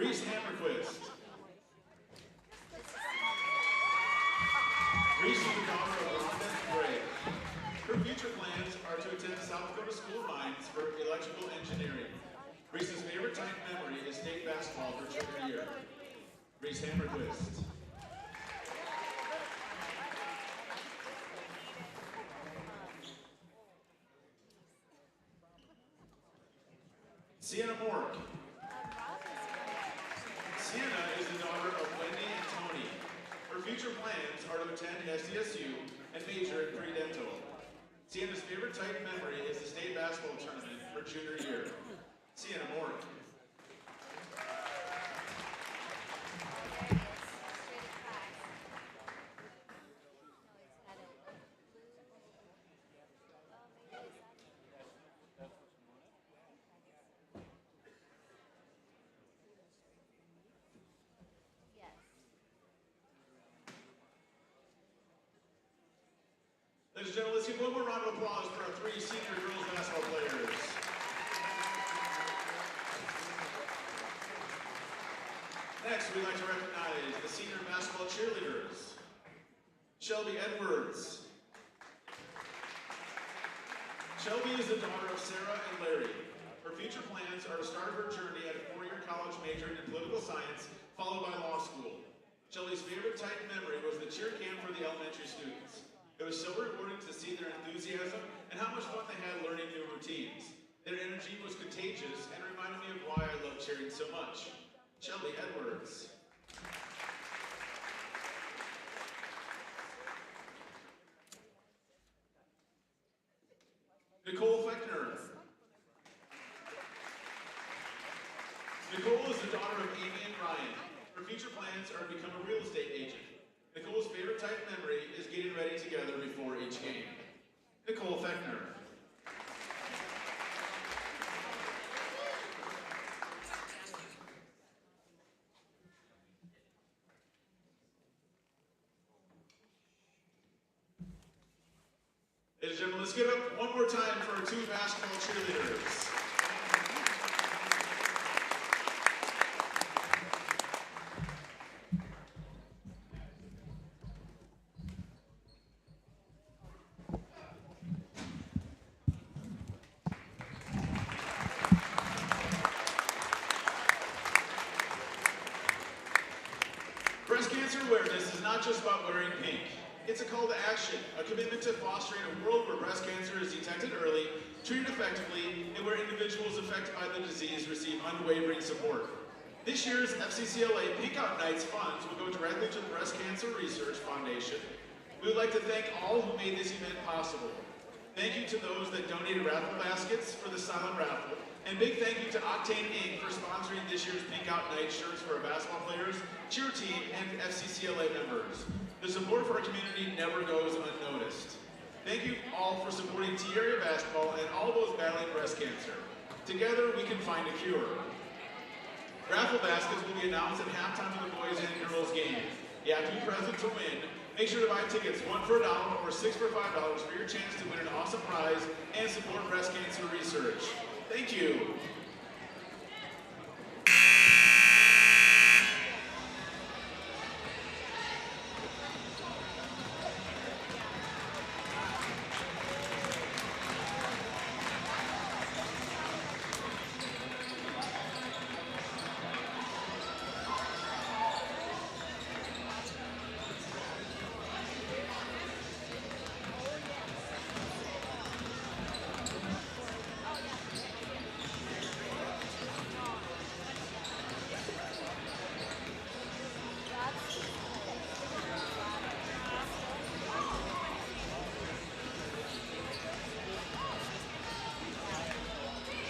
Reese Hammerquist. Reese is the daughter of Rhonda and Greg. Her future plans are to attend the South Dakota School of Mines for electrical engineering. Reese's favorite time memory is state basketball for junior year. Reese Hammerquist. Sienna Mork. Sienna is the daughter of Wendy and Tony. Her future plans are to attend SDSU and major in pre-dental. Sienna's favorite type memory is the state basketball tournament for junior year. Sienna Mork. Ladies and gentlemen, let's give one more round of applause for our 3 senior girls basketball players. Next, we'd like to recognize the senior basketball cheerleaders. Shelby Edwards. Shelby is the daughter of Sarah and Larry. Her future plans are to start her journey at a 4-year college majoring in political science, followed by law school. Shelby's favorite type memory was the cheer camp for the elementary students. It was so rewarding to see their enthusiasm and how much fun they had learning new routines. Their energy was contagious and reminded me of why I love cheering so much. Shelby Edwards. Nicole Fechner. Nicole is the daughter of Amy and Ryan. Her future plans are to become a real estate agent. Nicole's favorite type memory is getting ready together before each game. Nicole Fechner. Ladies and gentlemen, let's give it up one more time for our 2 basketball cheerleaders. Breast cancer awareness is not just about wearing pink. It's a call to action, a commitment to fostering a world where breast cancer is detected early, treated effectively, and where individuals affected by the disease receive unwavering support. This year's FCCLA Pink Out Nights funds will go directly to the Breast Cancer Research Foundation. We would like to thank all who made this event possible. Thank you to those that donated raffle baskets for the silent raffle, and big thank you to Octane Inc. for sponsoring this year's Pink Out Night shirts for our basketball players, cheer team, and FCCLA members. The support for our community never goes unnoticed. Thank you all for supporting T-Area basketball and all those battling breast cancer. Together, we can find a cure. Raffle baskets will be announced at halftime of the boys and girls game. You have to be present to win. Make sure to buy tickets, 1 for $1 or 6 for $5 for your chance to win an awesome prize and support breast cancer research. Thank you.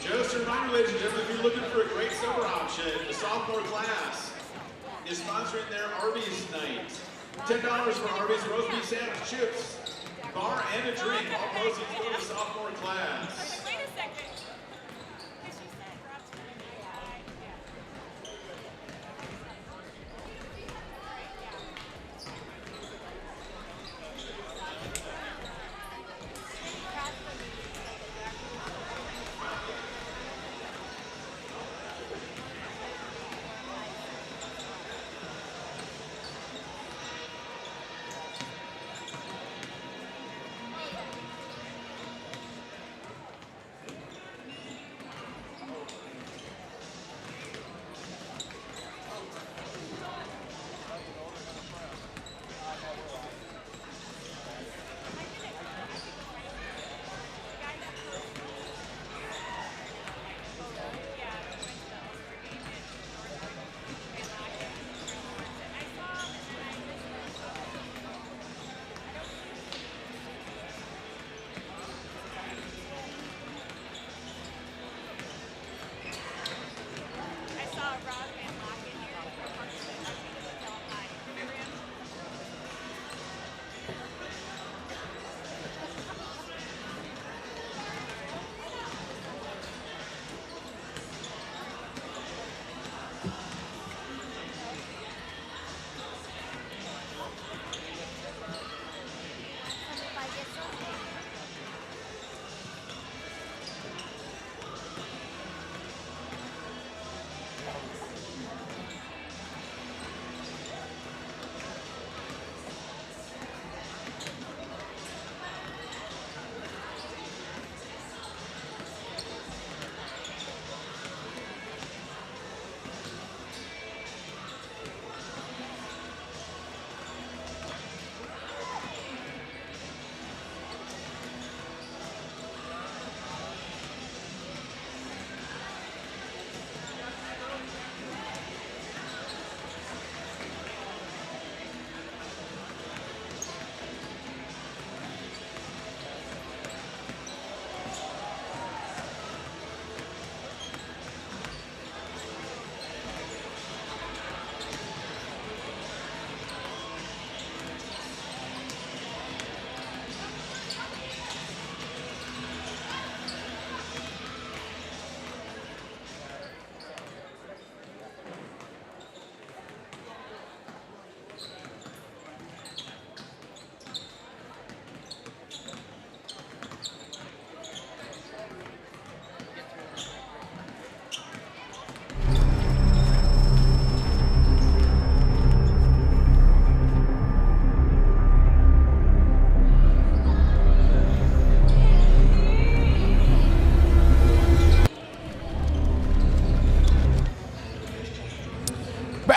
Just a reminder, ladies and gentlemen, if you're looking for a great summer option, the sophomore class is sponsoring their Arby's night. $10 for Arby's roast beef sandwich, chips, bar, and a drink. All proceeds go to the sophomore class. Wait a second.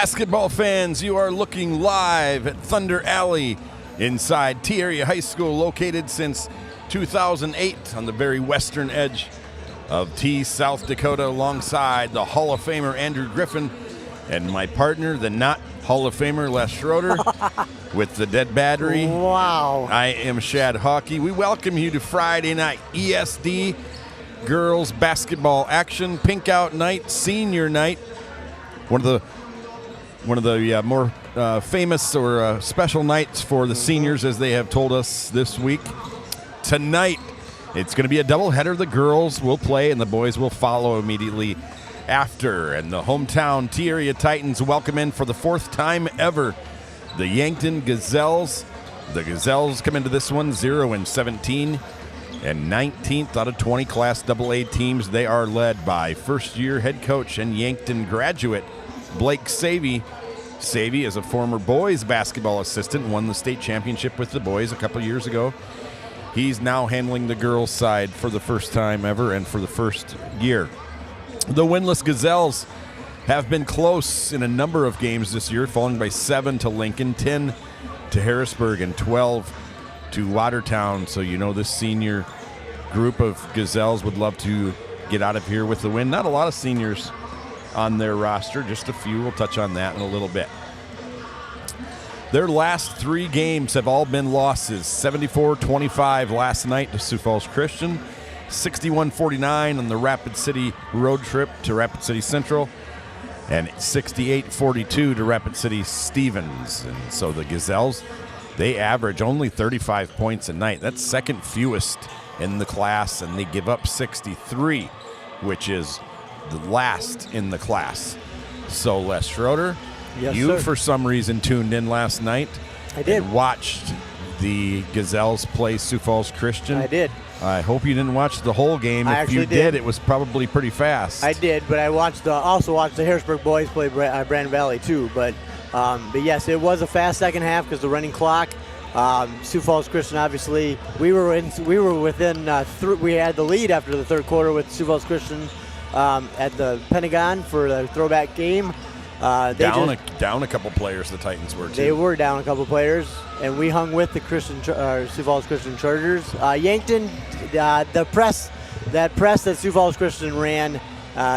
Basketball fans, you are looking live at Thunder Alley inside T-Area High School, located since 2008 on the very western edge of T, South Dakota, alongside the Hall of Famer Andrew Griffin and my partner, the not Hall of Famer Les Schroeder, with the Dead Battery. Wow. I am Shad Hockey. We welcome you to Friday night ESD girls basketball action, pink out night, senior night. One of the more famous or special nights for the seniors, as they have told us this week. Tonight, it's going to be a doubleheader. The girls will play and the boys will follow immediately after. And the hometown T-Area Titans welcome in for the fourth time ever the Yankton Gazelles. The Gazelles come into this one 0-17 and 19th out of 20 Class AA teams. They are led by first-year head coach and Yankton graduate Blake Savy. Savy is a former boys basketball assistant, won the state championship with the boys a couple years ago. He's now handling the girls' side for the first time ever and for the first year. The winless Gazelles have been close in a number of games this year, falling by 7 to Lincoln, 10 to Harrisburg, and 12 to Watertown. So you know this senior group of Gazelles would love to get out of here with the win. Not a lot of seniors on their roster, just a few. We'll touch on that in a little bit. Their last 3 games have all been losses. 74-25 last night to Sioux Falls Christian, 61-49 on the Rapid City road trip to Rapid City Central, and 68-42 to Rapid City Stevens. And so the Gazelles, they average only 35 points a night. That's second fewest in the class, and they give up 63, which is the last in the class. So Les Schroeder, yes, you sir, for some reason tuned in last night. I did. And watched the Gazelles play Sioux Falls Christian. I did. I hope you didn't watch the whole game. I if you actually did. it was probably pretty fast. I did, but I also watched the Harrisburg boys play Brandon Valley too. But yes, it was a fast second half because the running clock. Sioux Falls Christian, obviously, we were within. We had the lead after the third quarter with Sioux Falls Christian at the Pentagon for the throwback game. Down a couple players, the Titans were too. They were down a couple players, and we hung with the Sioux Falls Christian Chargers. Yankton, the press that Sioux Falls Christian ran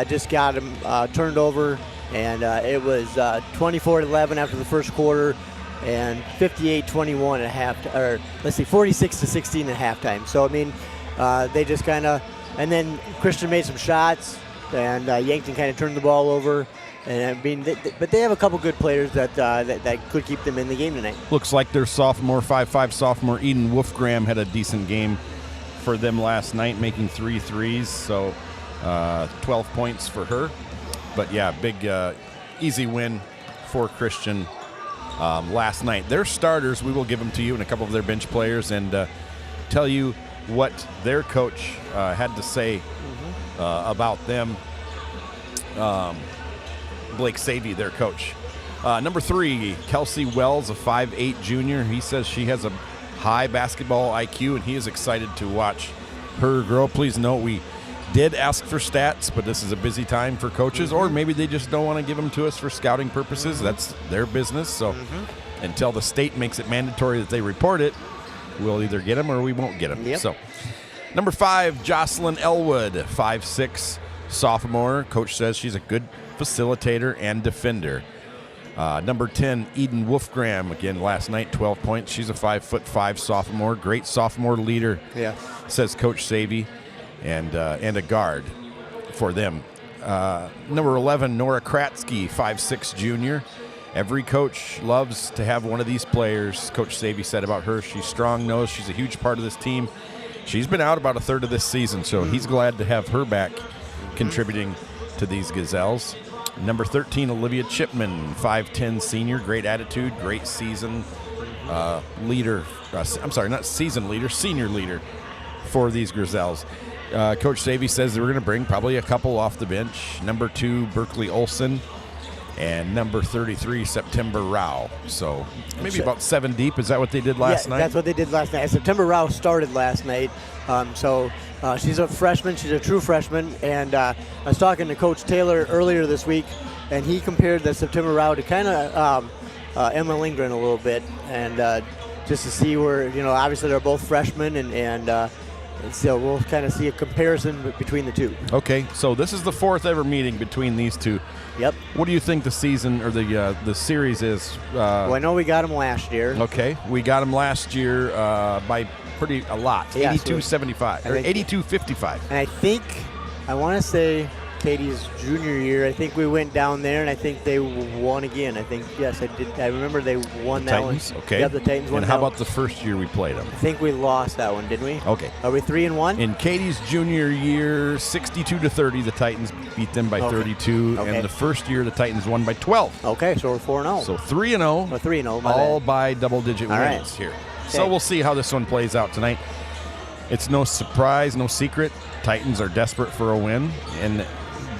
just got them turned over, and it was 24-11 after the first quarter, and 58-21 at half, or let's see, 46-16 at halftime. So I mean, they just kind of, and then Christian made some shots, and Yankton kind of turned the ball over. And I mean, but they have a couple good players that could keep them in the game tonight. Looks like their sophomore, 5'5" sophomore Eden Wolfgram had a decent game for them last night, making 3 threes. So 12 points for her. But yeah, big, easy win for Christian last night. Their starters, we will give them to you, and a couple of their bench players, and tell you what their coach had to say about them. Blake Savy, their coach. Number 3, Kelsey Wells, a 5'8" junior. He says she has a high basketball IQ, and he is excited to watch her grow. Please note, we did ask for stats, but this is a busy time for coaches, or maybe they just don't want to give them to us for scouting purposes. That's their business. So until the state makes it mandatory that they report it, we'll either get them or we won't get them. Yep. So, number 5, Jocelyn Elwood, 5'6", sophomore. Coach says she's a good facilitator and defender. Number 10, Eden Wolfgram, again last night, 12 points. She's a 5'5" sophomore, great sophomore leader. Yeah, says Coach Savy, and a guard for them. Number 11, Nora Kratzky, 5'6" junior. Every coach loves to have one of these players. Coach Savy said about her, she's strong-nosed. She's a huge part of this team. She's been out about a third of this season, so he's glad to have her back contributing to these Gazelles. Number 13, Olivia Chipman, 5'10" senior, great attitude, great season leader. I'm sorry, not season leader, senior leader for these Gazelles. Coach Savy says they were going to bring probably a couple off the bench. Number 2, Berkeley Olson, and number 33, September Rao. So maybe about 7 deep. Is that what they did last night? That's what they did last night. September Rao started last night. She's a freshman. She's a true freshman. And I was talking to Coach Taylor earlier this week, and he compared the September route to kind of Emma Lindgren a little bit, and just to see where, obviously they're both freshmen, and so we'll kind of see a comparison between the two. Okay, so this is the 4th ever meeting between these two. Yep. What do you think the season or the series is? Well, I know we got them last year. Okay, we got them last year by a lot, Yeah, 82-75 or 82-55. And I want to say Katie's junior year, I think we went down there, and I think they won again. I think, yes, I did. I remember they won that Titans? one. Okay. Yep, the Titans won. And how about the first year we played them? I think we lost that one, didn't we? Okay. Are we 3-1? In Katie's junior year, 62-30, the Titans beat them by 32, Okay. and the first year the Titans won by 12. Okay, so we're 4-0. So 3-0. Or 3-0, my all bad. by double-digit All wins right. here. Okay. So we'll see how this one plays out tonight. It's no surprise, no secret. Titans are desperate for a win, and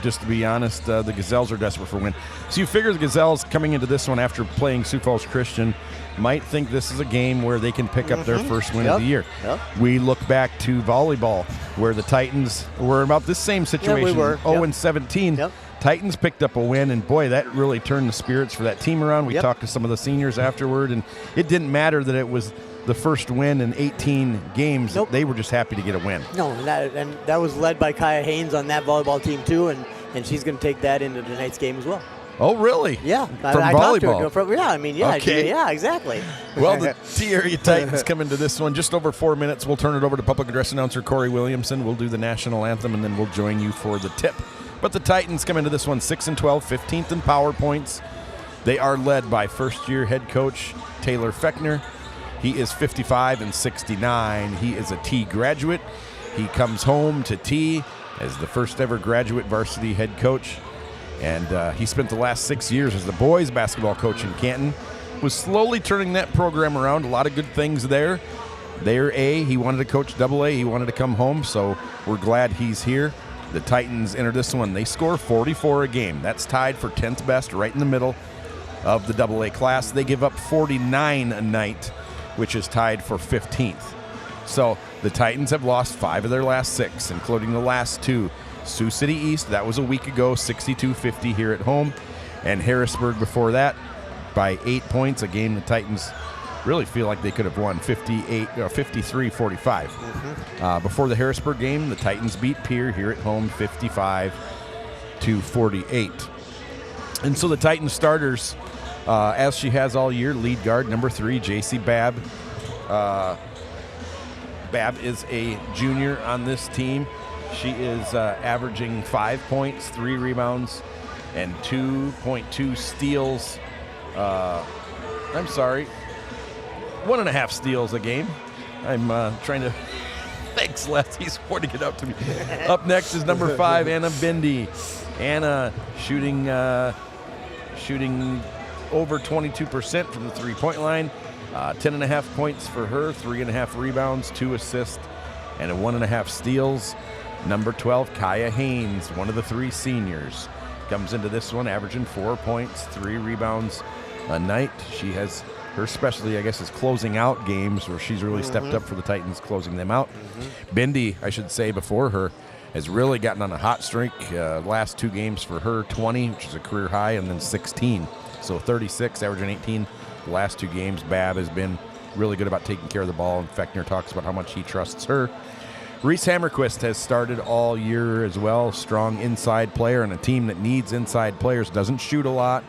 just to be honest, the Gazelles are desperate for a win. So you figure the Gazelles coming into this one after playing Sioux Falls Christian might think this is a game where they can pick up their first win of the year. Yep. We look back to volleyball, where the Titans were about this same situation. we were. 0-17. Yep. Titans picked up a win, and boy, that really turned the spirits for that team around. We Yep. talked to some of the seniors afterward, and it didn't matter that it was the first win in 18 games. Nope. They were just happy to get a win. No, and that was led by Kaya Haynes on that volleyball team, too, and she's going to take that into tonight's game as well. Oh, really? Yeah. From I talked to volleyball? her. Yeah, I mean, yeah. Okay. Yeah, exactly. Well, the T-Area Titans come into this one just over 4 minutes. We'll turn it over to public address announcer Corey Williamson. We'll do the national anthem, and then we'll join you for the tip. But the Titans come into this one 6-12, 15th in power points. They are led by first-year head coach Taylor Fechner. He is 55-69. He is a T graduate. He comes home to T as the first ever graduate varsity head coach. And he spent the last 6 years as the boys basketball coach in Canton. Was slowly turning that program around. A lot of good things there. They're A. He wanted to coach AA. He wanted to come home, so we're glad he's here. The Titans enter this one. They score 44 a game. That's tied for 10th best, right in the middle of the AA class. They give up 49 a night, which is tied for 15th. So the Titans have lost 5 of their last 6, including the last 2. Sioux City East, that was a week ago, 62-50 here at home. And Harrisburg before that by 8 points, a game the Titans really feel like they could have won 53-45. Before the Harrisburg game, the Titans beat Pierre here at home 55-48. And so the Titans starters, as she has all year, lead guard number 3, J.C. Babb. Babb is a junior on this team. She is averaging 5 points, 3 rebounds, and 2.2 steals. 1.5 steals a game. I'm trying to... Thanks, Les. He's pointing it out to me. Up next is number 5, Anna Bindi. Anna shooting over 22% from the three-point line. 10.5 points for her, 3.5 rebounds, 2 assists, and 1.5 steals. Number 12, Kaya Haynes, one of the 3 seniors, comes into this one averaging 4 points, 3 rebounds a night. She has her specialty, I guess, is closing out games where she's really stepped up for the Titans, closing them out. Bindi, I should say, before her, has really gotten on a hot streak. Last 2 games for her, 20, which is a career high, and then 16. So 36, averaging 18. The last 2 games, Babb has been really good about taking care of the ball, and Fechner talks about how much he trusts her. Reese Hammerquist has started all year as well. Strong inside player, and a team that needs inside players. Doesn't shoot a lot.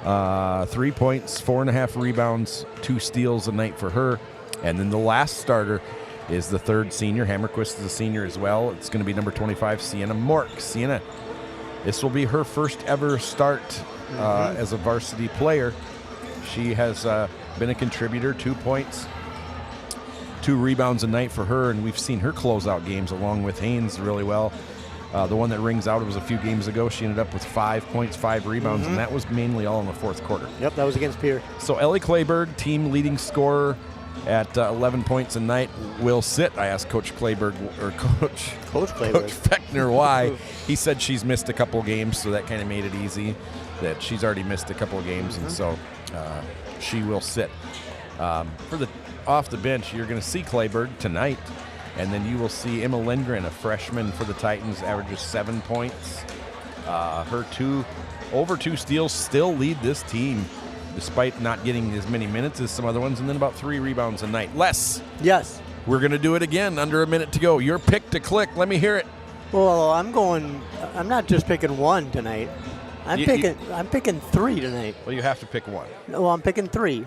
3 points, 4.5 rebounds, 2 steals a night for her. And then the last starter is the 3rd senior. Hammerquist is a senior as well. It's going to be number 25, Sienna Mork. Sienna, this will be her first ever start as a varsity player. She has been a contributor, 2 points, 2 rebounds a night for her, and we've seen her close out games along with Haynes really well. The one that rings out, it was a few games ago. She ended up with 5 points, 5 rebounds, and that was mainly all in the 4th quarter. Yep, that was against Pierre. So Ellie Clayberg, team leading scorer at 11 points a night, will sit. I asked Coach Clayberg, or Coach Fechner why. He said she's missed a couple games, so that kind of made it easy, that she's already missed a couple of games, and so she will sit. For the off the bench, you're going to see Clayberg tonight, and then you will see Emma Lindgren, a freshman for the Titans, averages 7 points. Her over two steals still lead this team, despite not getting as many minutes as some other ones, and then about 3 rebounds a night. Les. Yes. We're going to do it again, under a minute to go. Your pick to click. Let me hear it. Well, I'm not just picking one tonight. I'm picking 3 tonight. Well, you have to pick one. No, I'm picking 3.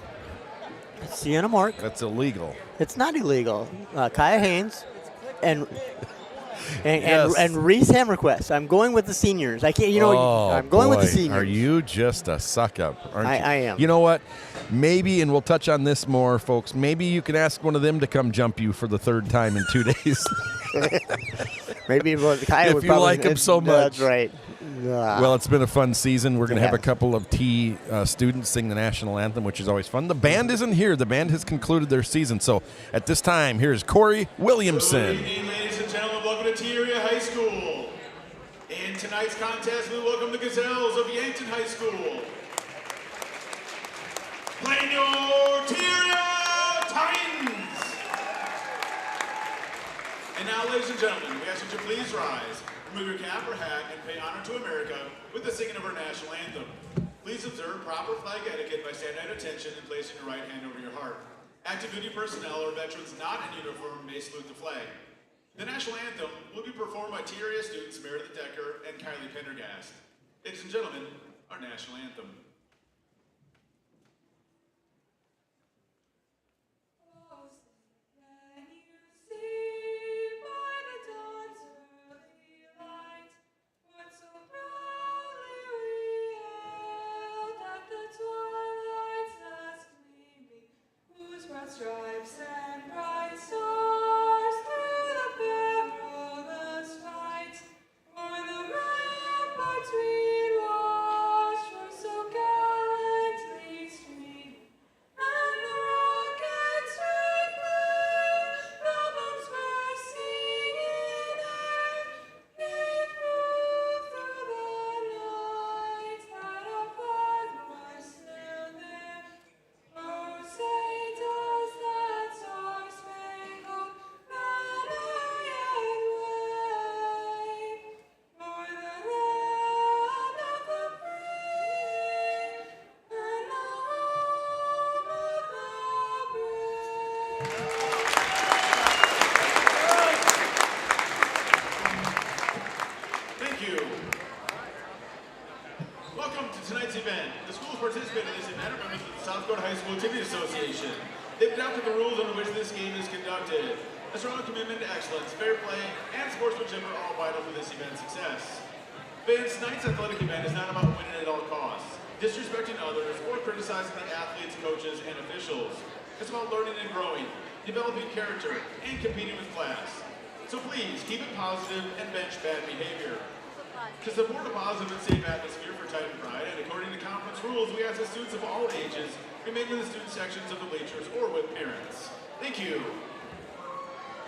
Sienna Mark. That's illegal. It's not illegal. Kaya Haynes and Yes. and Reese Hammerquest. I'm going with the seniors. I can't. I'm going with the seniors. Are you just a suck up? Aren't you? I am. You know what? Maybe, and we'll touch on this more, folks. Maybe you can ask one of them to come jump you for the 3rd time in 2 days. Maybe Kaya if would you probably, like him so much. That's right. Well, it's been a fun season. We're going to have a couple of T students sing the national anthem, which is always fun. The band isn't here. The band has concluded their season. So at this time, here's Corey Williamson. Good evening, ladies and gentlemen. Welcome to T Area High School. In tonight's contest, we welcome the Gazelles of Yankton High School. Playing your T Area Titans. And now, ladies and gentlemen, we ask you to please rise, remove your cap or hat, and pay honor to America with the singing of our national anthem. Please observe proper flag etiquette by standing at attention and placing your right hand over your heart. Active duty personnel or veterans not in uniform may salute the flag. The national anthem will be performed by T Area students Meredith Decker and Kylie Pendergast. Ladies and gentlemen, our national anthem. Stripes and bright stars through the perilous fight, o'er the ramparts we watched from so gallantly stream, and the rockets red glare, the bombs bursting in air, gave proof through the night that our flag was still there. Oh, say does that star-spangled banner yet wave o'er the land of the free and the home of the brave? Thank you. Welcome to tonight's event. The schools participating in this event are members of the South Dakota High School Activity Association. They've adopted the rules under which this game is conducted. A strong commitment to excellence, fair play, and sportsmanship are all vital for this event's success. Tonight's athletic event is not about winning at all costs, disrespecting others, or criticizing the athletes, coaches, and officials. It's about learning and growing, developing character, and competing with class. So please, keep it positive and bench bad behavior. To support a positive and safe atmosphere for Titan Pride, and according to conference rules, we ask that students of all ages remain in the student sections of the bleachers or with parents. Thank you.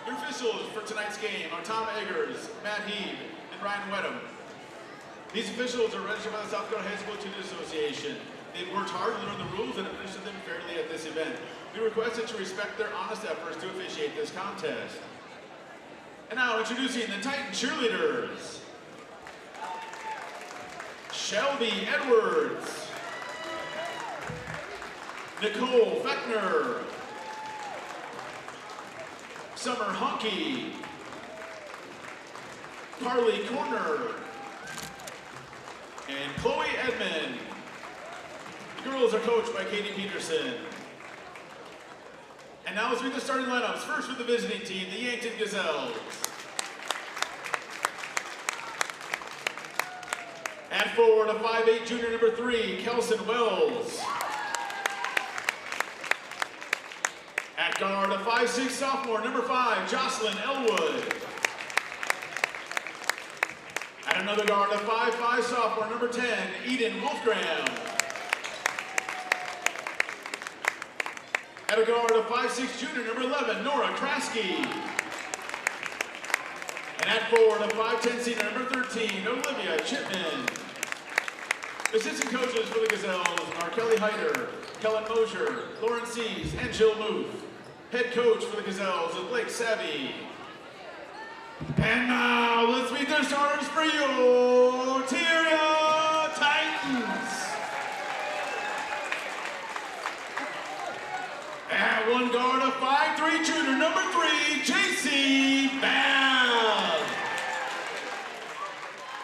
Your officials for tonight's game are Tom Eggers, Matt Heeb, and Ryan Wedham. These officials are registered by the South Dakota High School Activity Association. They've worked hard to learn the rules and administer them fairly at this event. We request that you respect their honest efforts to officiate this contest. And now introducing the Titan cheerleaders. Shelby Edwards, Nicole Feckner, Summer Honky, Carly Corner, and Chloe Edmond. The girls are coached by Katie Peterson. And now let's read the starting lineups. First with the visiting team, the Yankton Gazelles. At forward, a 5'8" junior number 3, Kelson Wells. At guard, a 5'6" sophomore number 5, Jocelyn Elwood. At another guard, a 5'5" sophomore number 10, Eden Wolfgram. At a guard, a 5'6" junior number 11, Nora Kraske. And at forward, a 5'10" senior number 13, Olivia Chipman. Assistant coaches for the Gazelles are Kelly Heider, Kellen Mosier, Lauren Sees, and Jill Muth. Head coach for the Gazelles is Blake Savvy. And now let's meet their starters for your Tyria Titans. At one guard, a 5'3" junior, number 3, JC Bell.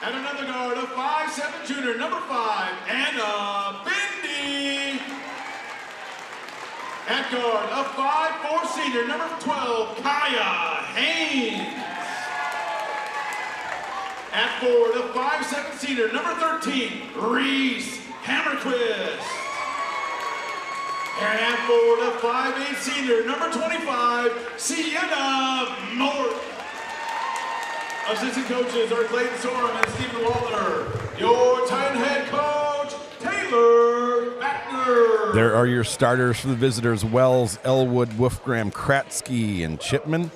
At another guard, a 5'7" junior, number 5, Anna Bindi. At guard, a 5'4" senior, number 12, Kaya Haynes. At forward, a 5'7" senior, number 13, Reese Hammerquist. And at forward, a 5'8" senior, number 25, Sienna Moore. Assistant coaches are Clayton Sorum and Stephen Walter. Your Titan head coach, Taylor Backner. There are your starters for the visitors: Wells, Elwood, Wolfgram, Kratzky, and Chipman.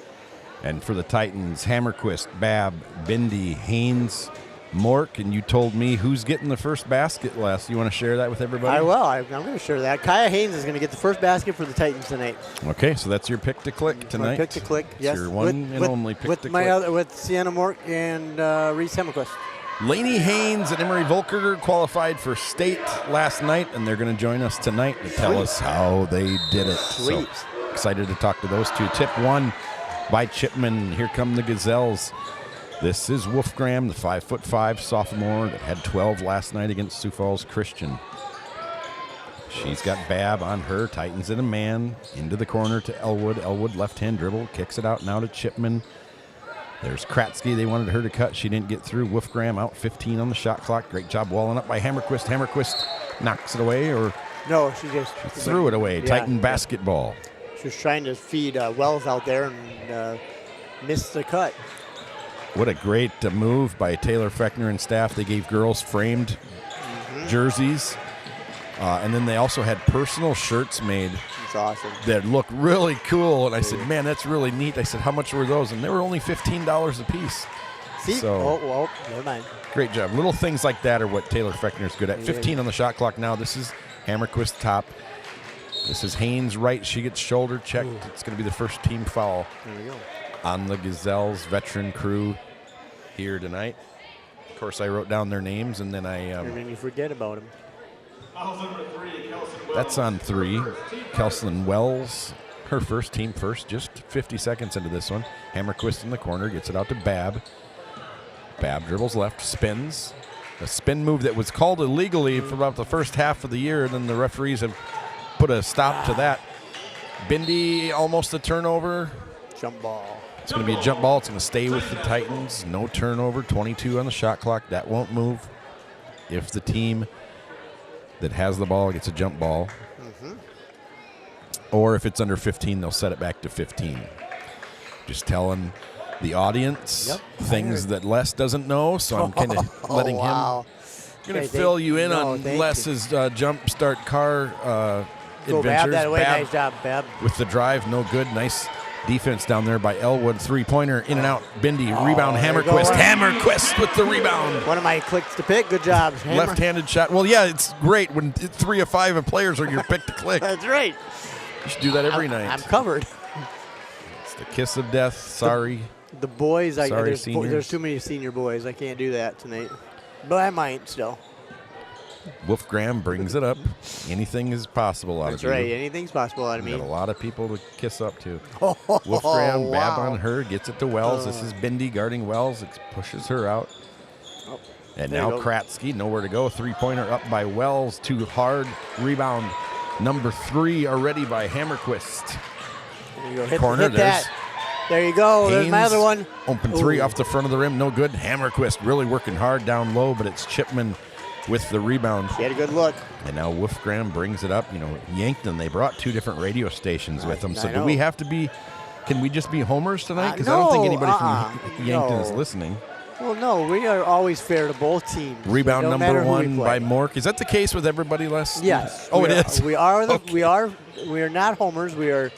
And for the Titans, Hammerquist, Babb, Bindi, Haynes, Mork. And you told me who's getting the first basket, Les. You want to share that with everybody? I will. I'm going to share that. Kaya Haynes is going to get the first basket for the Titans tonight. Okay, so that's your pick to click tonight. My pick to click, It's yes. your one and only pick to click. With Sienna Mork and Reese Hammerquist. Laney Haynes and Emery Volker qualified for state last night, and they're going to join us tonight to tell us how they did it. Sweet. So excited to talk to those two. Tip 1 by Chipman. Here come the Gazelles. This is Wolfgram, the 5'5" sophomore that had 12 last night against Sioux Falls Christian. She's got Babb on her, tightens it a man, into the corner to Elwood. Elwood left-hand dribble, kicks it out now to Chipman. There's Kratzky. They wanted her to cut. She didn't get through. Wolfgram out 15 on the shot clock. Great job walling up by Hammerquist. Hammerquist knocks it away, or No, she just threw it away. Yeah, Titan basketball. She was trying to feed Wells out there and missed the cut. What a great move by Taylor Fechner and staff. They gave girls framed jerseys. And then they also had personal shirts made It's awesome. that look really cool. And I said, man, that's really neat. I said, how much were those? And they were only $15 a piece. See? So Never mind. great job. Little things like that are what Taylor Fechner's good at. Yeah. 15 on the shot clock now. This is Hammerquist top. This is Haynes right. She gets shoulder checked. Ooh. It's going to be the first team foul There we go. on the Gazelles veteran crew here tonight. Of course, I wrote down their names, and then And then you forget about him. Fouls number 3, Kelson Wells. that's on 3. Kelson Wells, her first team first, just 50 seconds into this one. Hammerquist in the corner, gets it out to Babb. Babb dribbles left, spins. A spin move that was called illegally for about the first half of the year, and then the referees have put a stop to that. Bindi, almost a turnover. Jump ball. It's going to be a jump ball. It's going to stay with the Titans. No turnover, 22 on the shot clock. That won't move if the team that has the ball gets a jump ball. Or if it's under 15, they'll set it back to 15. Just telling the audience things that Les doesn't know, so I'm kind of letting him. Going to Okay, fill you in on thank Les's jump start car Go Babb adventures. that way. Babb Nice job, Babb. with the drive, no good. Nice defense down there by Elwood. Three-pointer in and out. Bindi, rebound, there you go. Hammerquist. Hammerquist with the rebound. One of my clicks to pick. Good job. Hammer. Left-handed shot. Well, yeah, it's great when 3 of 5 players are your pick to click. That's right. You should do that every night. I'm covered. It's the kiss of death. Sorry. The boys, Sorry, seniors. there's too many senior boys. I can't do that tonight. But I might still. Wolfgram brings it up. Anything is possible out That's of you. right. Anything's possible out of We me. got a lot of people to kiss up to. Wolfgram, Wolfgram, Babb on her, gets it to Wells. This is Bindi guarding Wells. It pushes her out. And there you now go. Kratzky, nowhere to go. Three-pointer up by Wells. Too hard. Rebound number 3 already by Hammerquist. There you go. Hit, Corner, hit that. There you go. There's my Haynes, other one. Open 3 off the front of the rim. No good. Hammerquist really working hard down low, but it's Chipman with the rebound. He had a good look. And now Wolfgram brings it up. You know, Yankton, they brought 2 different radio stations with them. So I do know. we have to be, can we just be homers tonight? Because I no, don't think anybody from Yankton is no. listening. Well, no, we are always fair to both teams. Rebound No number matter who 1 we by play. Mork. Is that the case with everybody, Les? Yes. Oh, we it are, is. We are. Okay. We are not homers. We are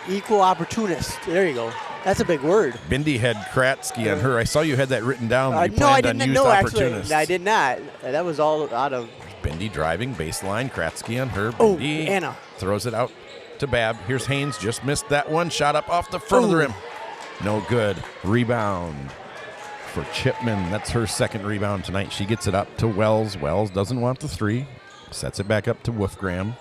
equal opportunists. There you go. That's a big word. Bindi had Kratzky on her. I saw you had that written down. That you No, I planned didn't. on No, used actually, opportunists. I did not. That was all out of. Bindi driving, baseline, Kratzky on her. Oh, Bindi Anna. throws it out to Babb. Here's Haynes, just missed that one. Shot up off the front of the Ooh. rim. No good. Rebound for Chipman. That's her second rebound tonight. She gets it up to Wells. Wells doesn't want the three. Sets it back up to Wolfgram.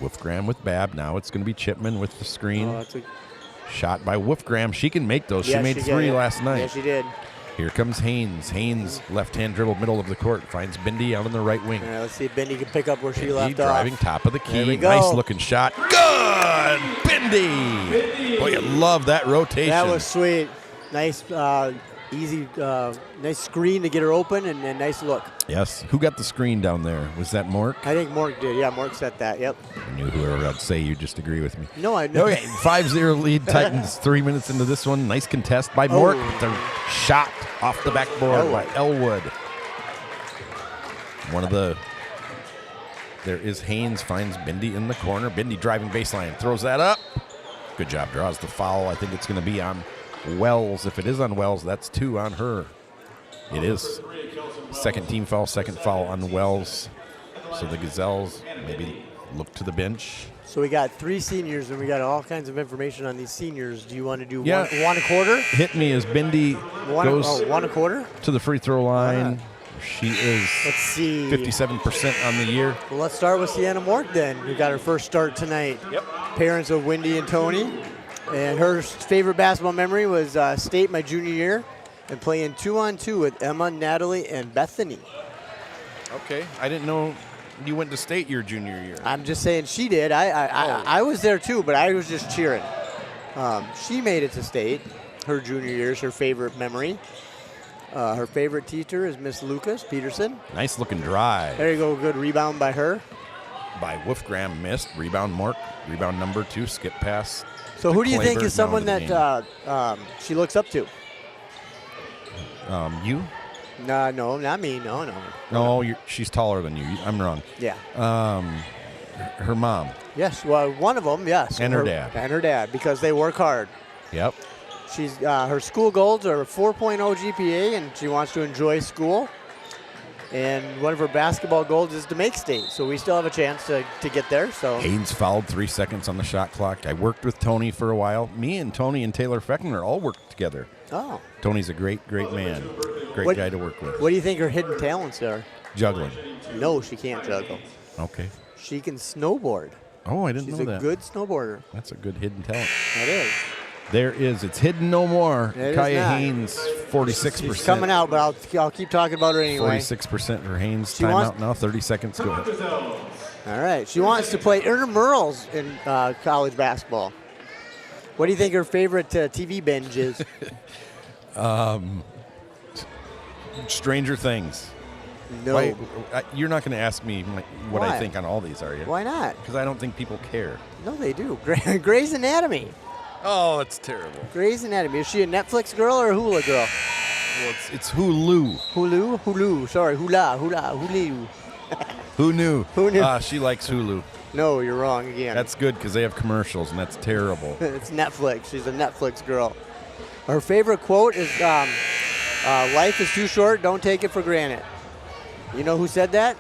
Wolfgram with Babb. Now it's going to be Chipman with the screen. Oh, that's a Shot by Wolfgram. She can make those. Yeah, she made she three did. last night. Yeah, she did. Here comes Haynes. Haynes, left-hand dribble, middle of the court. Finds Bindi out on the right wing. All right, let's see if Bendy can pick up where she Bindi left driving off. top of the There we key. go. Nice looking shot. Good! Bindi! Boy, you love that rotation. That was sweet. Nice, easy, nice screen to get her open and nice look. Yes. Who got the screen down there? Was that Mork? I think Mork did. Yeah, Mork set that. Yep. I knew whoever I'd say you just agree with me. No, I know. Okay, 5-0 lead Titans 3 minutes into this one. Nice contest by Mork. The shot off the backboard by Elwood. There is Haynes, finds Bindi in the corner. Bindi driving baseline, throws that up. Good job, draws the foul. I think it's going to be on Wells. If it is on Wells, that's 2 on her. It is. Second team foul, second foul on Wells. So the Gazelles maybe look to the bench. So we got 3 seniors, and we got all kinds of information on these seniors. Do you want to do Yeah. one a quarter? Hit me as Bindi goes one a quarter? to the free throw line. She is Let's see. 57% on the year. Well, let's start with Sienna Mork then, who got her first start tonight. Yep. Parents of Wendy and Tony. And her favorite basketball memory was state my junior year and playing 2-on-2 with Emma, Natalie, and Bethany. Okay. I didn't know you went to state your junior year. I'm just saying she did. I was there too, but I was just cheering. She made it to state. Her junior year is her favorite memory. Her favorite teacher is Miss Lucas Peterson. Nice looking drive There you go. Good rebound by her. by Wolfgram. Missed. Rebound Mork. Rebound number 2. Skip pass. So to who do you think Kleber, is now someone into the that she looks up to? You? No, not me. No. No, she's taller than you. I'm wrong. Yeah. Her mom. Yes. Well, one of them, yes. And her dad. And her dad, because they work hard. Yep. She's her school goals are a 4.0 GPA, and she wants to enjoy school. And one of her basketball goals is to make state. So we still have a chance to get there. So Haynes fouled 3 seconds on the shot clock. I worked with Tony for a while. Me and Tony and Taylor Feckner all worked together. oh, Tony's a great man. Great guy to work with. what do you think her hidden talents are? Juggling. No, she can't juggle. Okay. She can snowboard. Oh, I didn't She's know a that. good snowboarder. That's a good hidden talent. That is. There is. It's hidden no more. It is Kaya not. Haynes, 46%. She's coming out, but I'll keep talking about her anyway. 46% for Haynes. She Timeout wants- now. 30 seconds. Go ahead. All right. She wants to play intramurals in college basketball. What do you think her favorite TV binge is? Stranger Things. No. Why, you're not going to ask me what I Why? think on all these, are you? Why not? Because I don't think people care. No, they do. Grey's Anatomy. Oh, it's terrible. Grey's Anatomy. Is she a Netflix girl or a Hula girl? Well, it's Hulu. Hulu. Sorry, Hulu. Who knew? Who knew? She likes Hulu. No, you're wrong again. That's good because they have commercials, and that's terrible. It's Netflix. She's a Netflix girl. Her favorite quote is, "Life is too short. Don't take it for granted." You know who said that?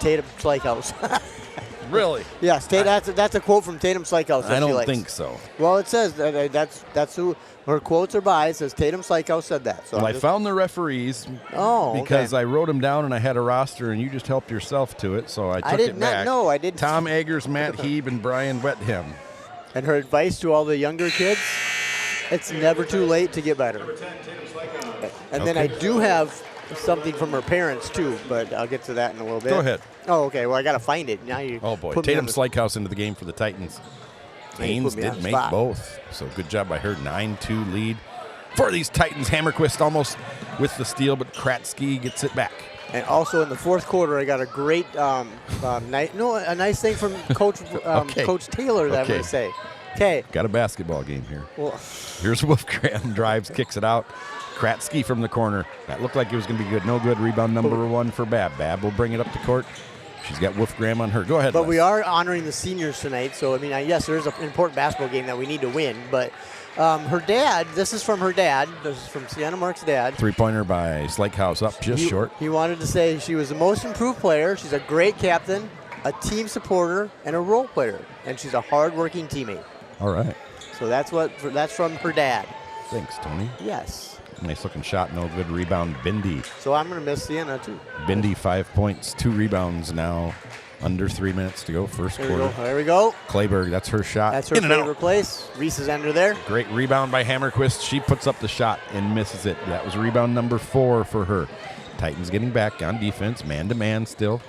Tatum Slykehouse. Really? Yes, that's a quote from Tatum Slykehouse. that I she don't likes. think so. Well, it says that's who her quotes are by. It says Tatum Slykehouse said that. So Well, I'm I just- found the referees because I wrote them down and I had a roster, and you just helped yourself to it, so I took did it not back. know. I didn't. Tom Eggers, Matt Heeb, and Brian Wetham. And her advice to all the younger kids: it's never too late to get better. And then I Okay. do have something from her parents too, but I'll get to that in a little bit. Go ahead. Oh, okay. Well, I got to find it now. You. Oh, boy. put me Tatum on the- Slykehouse into the game for the Titans. Yeah, you Haynes put me on did the make spot. both, so good job by her. 9-2 lead for these Titans. Hammerquist almost with the steal, but Kratzky gets it back. And also in the fourth quarter, I got a great a nice thing from Coach Okay. Coach Taylor that I'm Okay. going to say. Okay. Got a basketball game here. Well, Here's Wolfgram, drives, kicks it out. Kratzky from the corner. That looked like it was going to be good. No good. Rebound number 1 for Babb. Babb will bring it up to court. She's got Wolfgram on her. Go ahead, but Les. we are honoring the seniors tonight, so I mean, yes, there is an important basketball game that we need to win. But her dad, this is from her dad. This is from Sienna Mark's dad. Three-pointer by Slykehouse up just short. He wanted to say she was the most improved player. She's a great captain, a team supporter, and a role player. And she's a hard-working teammate. All right. So that's from her dad. Thanks, Tony. Yes. Nice looking shot. No good rebound. Bindi. So I'm going to miss Sienna, too. Bindi, 5 points, 2 rebounds now. Under 3 minutes to go, first quarter. There we go. Clayberg, that's her shot. That's her In and out. favorite place. Reese is under there. Great rebound by Hammerquist. She puts up the shot and misses it. That was rebound number 4 for her. Titans getting back on defense, man-to-man still.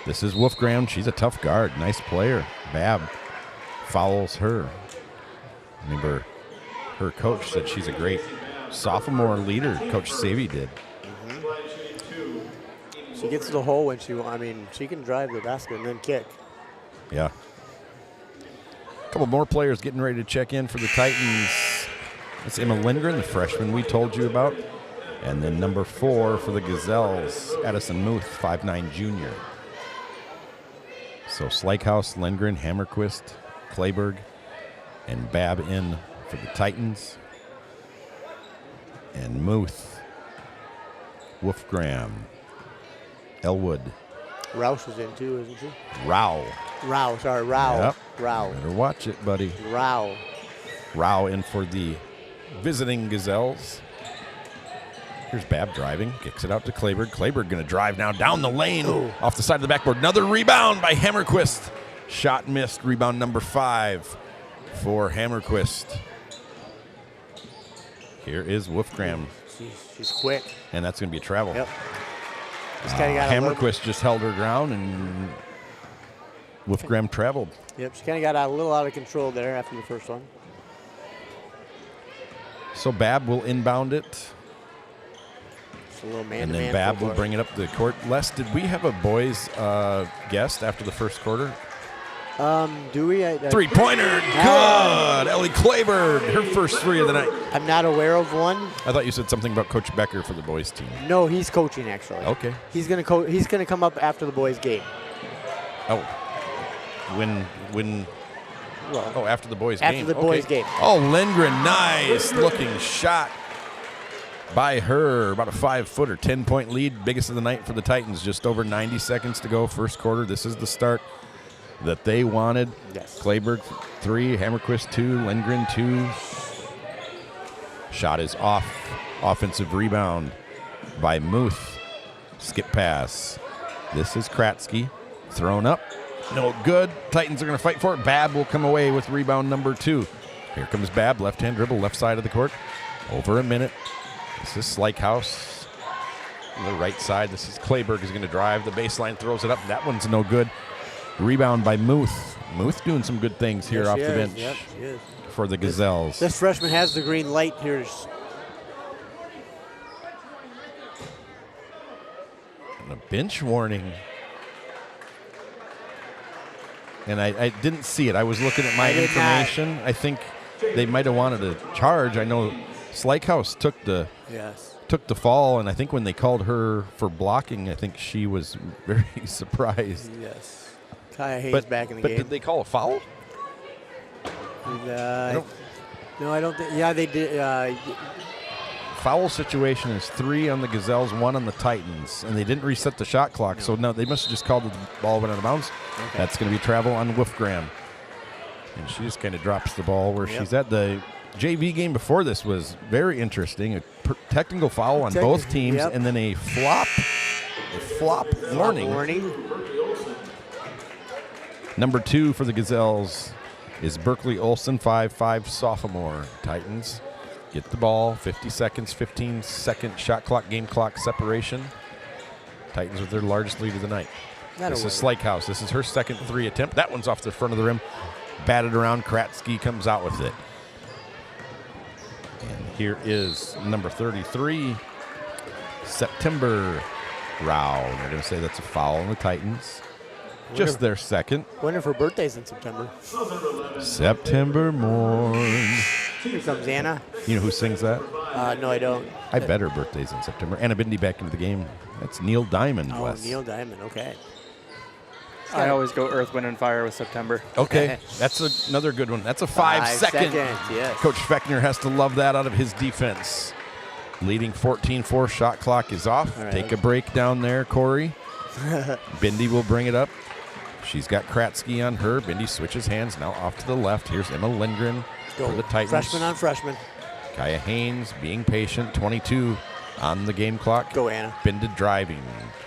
This is Wolfgram. She's a tough guard. Nice player. Bab fouls her. Remember, her coach said she's a great sophomore leader. Coach Savy did. She gets to the hole when she can drive the basket and then kick. Yeah. A couple more players getting ready to check in for the Titans. It's Emma Lindgren, the freshman we told you about. And then number 4 for the Gazelles, Addison Muth, 5'9" junior. So Slakehouse, Lindgren, Hammerquist, Clayberg, and Bab in for the Titans. And Muth, Wolfgram, Elwood. Roush is in too, isn't she? Rao. Rao. Yep. Rao. Better watch it, buddy. Rao. Rao in for the visiting Gazelles. Here's Bab driving, kicks it out to Clayberg. Clayberg going to drive now down the lane, off the side of the backboard. Another rebound by Hammerquist. Shot missed, rebound number 5 for Hammerquist. Here is Wolfgram. She's quick. And that's going to be a travel. Yep. Hammerquist just held her ground, and Wolfgram traveled. Yep, she kind of got a little out of control there after the first one. So Bab will inbound it. It's a little man-to-man. And then Bab will bring it up the court. Les, did we have a boys guest after the first quarter? Do we? Three-pointer, good. Ellie Clayberg, her first 3 of the night. I'm not aware of one. I thought you said something about Coach Becker for the boys team. No, he's coaching actually. Okay. He's gonna come up after the boys game. Oh, after the boys game. After the boys game. Oh, Lindgren, nice looking shot by her. About a 5-footer, 10-point lead, biggest of the night for the Titans. Just over 90 seconds to go, first quarter. This is the start that they wanted. Yes. Clayberg 3, Hammerquist 2, Lindgren 2. Shot is off. Offensive rebound by Muth. Skip pass. This is Kratzky. Thrown up. No good. Titans are going to fight for it. Bab will come away with rebound number 2. Here comes Bab. Left-hand dribble, left side of the court. Over a minute. This is Slakehouse. On the right side, this is Clayberg is going to drive. The baseline throws it up. That one's no good. Rebound by Muth. Muth doing some good things here off the bench. Yep, she is. For the Gazelles. This freshman has the green light here. And a bench warning. And I didn't see it. I was looking at my information. I think they might have wanted a charge. I know Slakehouse took the fall, and I think when they called her for blocking, I think she was very surprised. Yes. Kaya Hayes back in the game. But did they call a foul? No, I don't think. Yeah, they did. Foul situation is 3 on the Gazelles, 1 on the Titans, and they didn't reset the shot clock. No. So no, they must have just called the ball went out of bounds. Okay. That's going to be travel on Wolfgram, and she just kind of drops the ball where she's at. The JV game before this was very interesting. A technical foul on both teams, and then a flop warning. Number 2 for the Gazelles is Berkeley Olson, 5'5", sophomore. Titans get the ball, 50 seconds, 15-second shot clock, game clock separation. Titans with their largest lead of the night. This is Slakehouse. This is her second 3 attempt. That one's off the front of the rim. Batted around. Kratzky comes out with it. And here is number 33, September Rao. They're going to say that's a foul on the Titans. Just their second. Wonder if her birthday's in September. September morn. Here comes Anna. You know who sings that? No, I don't. I bet her birthday's in September. Anna Bindi back into the game. That's Neil Diamond. Oh, Neil Diamond. Okay. I always go Earth, Wind, and Fire with September. Okay. That's another good one. That's a 5-second. Yes. Coach Fechner has to love that out of his defense. Leading 14-4. Shot clock is off. Right. Take a break down there, Corey. Bindi will bring it up. She's got Kratzky on her. Bindi switches hands now off to the left. Here's Emma Lindgren for the Titans. Freshman on freshman. Kaya Haynes being patient. 22 on the game clock. Go, Anna. Binda driving.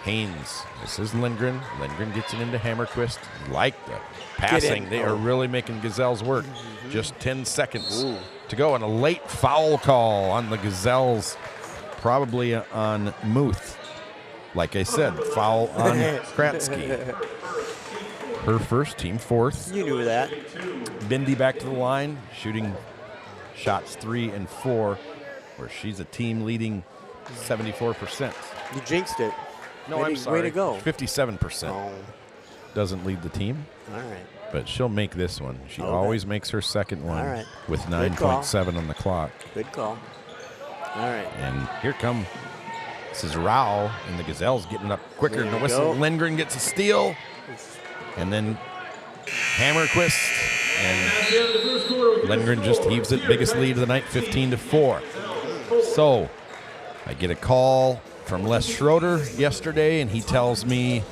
Haynes. This is Lindgren. Lindgren gets it into Hammerquist. Like the passing. They are really making Gazelles work. Just 10 seconds to go. And a late foul call on the Gazelles. Probably on Muth. Like I said, foul on Kratzky. Her first, team fourth. You knew that. Bindi back to the line, shooting shots 3 and 4, where she's a team leading 74%. You jinxed it. No, I'm sorry. Way to go. 57%. Oh, Doesn't lead the team, all right. but she'll make this one. She Okay. always makes her second one All right. with Good call. 9.7 on the clock. Good call. All right. And here come, this is Rao, and the Gazelles getting up quicker than the There you whistle. go. Lindgren gets a steal, and then Hammerquist, and Lindgren just heaves it. Biggest lead of the night, 15-4. So I get a call from Les Schroeder yesterday, and he tells me,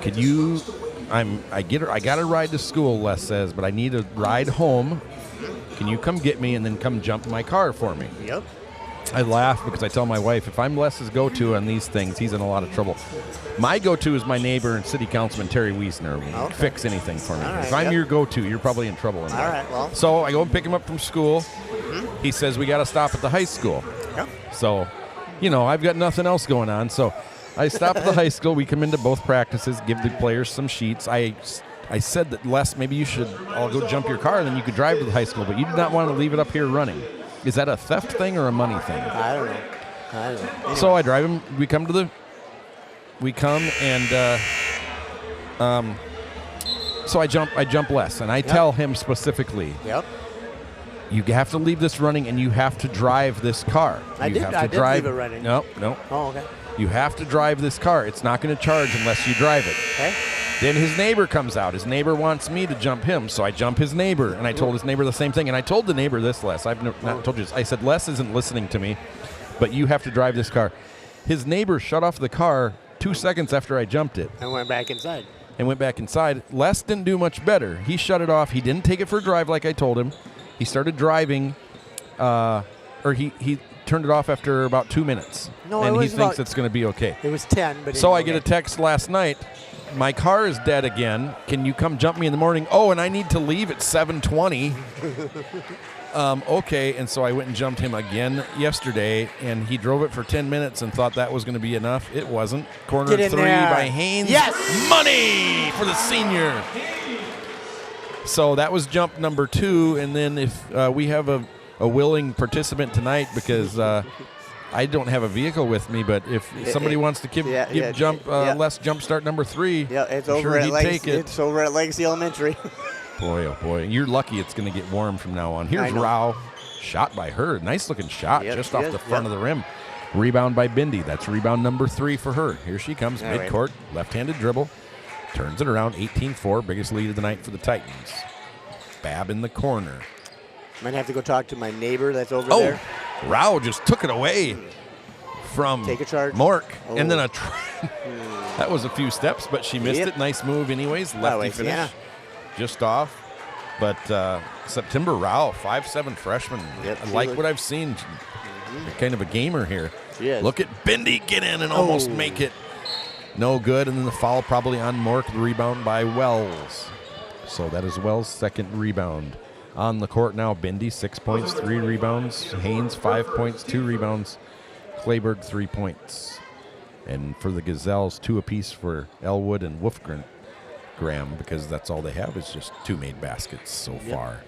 could you, I got a ride to school, Les says, but I need a ride home. Can you come get me and then come jump my car for me? Yep. I laugh because I tell my wife, if I'm Les's go-to on these things, he's in a lot of trouble. My go-to is my neighbor and city councilman, Terry Wiesner. Will Okay. fix anything for me. All right, if I'm yep. your go-to, you're probably in trouble. In All there. right, well. So I go and pick him up from school. He says, we got to stop at the high school. Yep. So, I've got nothing else going on. So I stop at the high school. We come into both practices, give the players some sheets. I said that, Les, maybe you should, I'll go jump your car, and then you could drive to the high school. But you did not want to leave it up here running. Is that a theft thing or a money thing? I don't know. Anyway. So I drive him. We come and so I jump Les, and I tell him specifically, Yep. you have to leave this running, and you have to drive this car. I You did- have I to did drive. leave it running. No. Oh, okay. You have to drive this car. It's not going to charge unless you drive it. Okay. Then his neighbor comes out. His neighbor wants me to jump him, so I jump his neighbor, and I told his neighbor the same thing. And I told the neighbor this, Les. I've not told you this. I said, Les isn't listening to me, but you have to drive this car. His neighbor shut off the car 2 seconds after I jumped it I went back inside. and went back inside. Les didn't do much better. He shut it off. He didn't take it for a drive like I told him. He started driving, or he turned it off after about 2 minutes, No, it and he was thinks about- it's going to be okay. It was 10, but So I anyway. get a text last night. My car is dead again. Can you come jump me in the morning? Oh, and I need to leave at 7:20. Okay, and so I went and jumped him again yesterday, and he drove it for 10 minutes and thought that was going to be enough. It wasn't. Corner Get in 3 there. by Haynes. Yes! Money for the senior. So that was jump number 2, and then if we have a willing participant tonight, because I don't have a vehicle with me, but if somebody wants to give jump Les jump start number 3, Yeah, it's I'm over sure at he'd Legacy. take it. It's over at Legacy Elementary. Boy, oh boy. You're lucky it's going to get warm from now on. Here's I know. Rao. Shot by her. Nice looking shot Yep, just she off is. the front Yep. of the rim. Rebound by Bindi. That's rebound number 3 for her. Here she comes, All right. midcourt, left-handed dribble. Turns it around, 18-4. Biggest lead of the night for the Titans. Bab in the corner. Might have to go talk to my neighbor that's over Oh, there. Rao just took it away from Take a charge. Mork. Oh. And then that was a few steps, but she missed Yep. it. Nice move anyways. Lefty Always, finish. yeah. Just off. But September Rao, 5'7" freshman. Yep, I she like looked- what I've seen. Kind of a gamer here. She is. Look at Bindi get in and almost Oh. make it. No good. And then the foul probably on Mork. The rebound by Wells. So that is Wells' second rebound. On the court now, Bindi, 6 points, 3 rebounds. Haynes, 5 points, 2 rebounds. Clayberg, 3 points. And for the Gazelles, 2 apiece for Elwood and Wolfgren. Graham, because that's all they have is just 2 made baskets so far.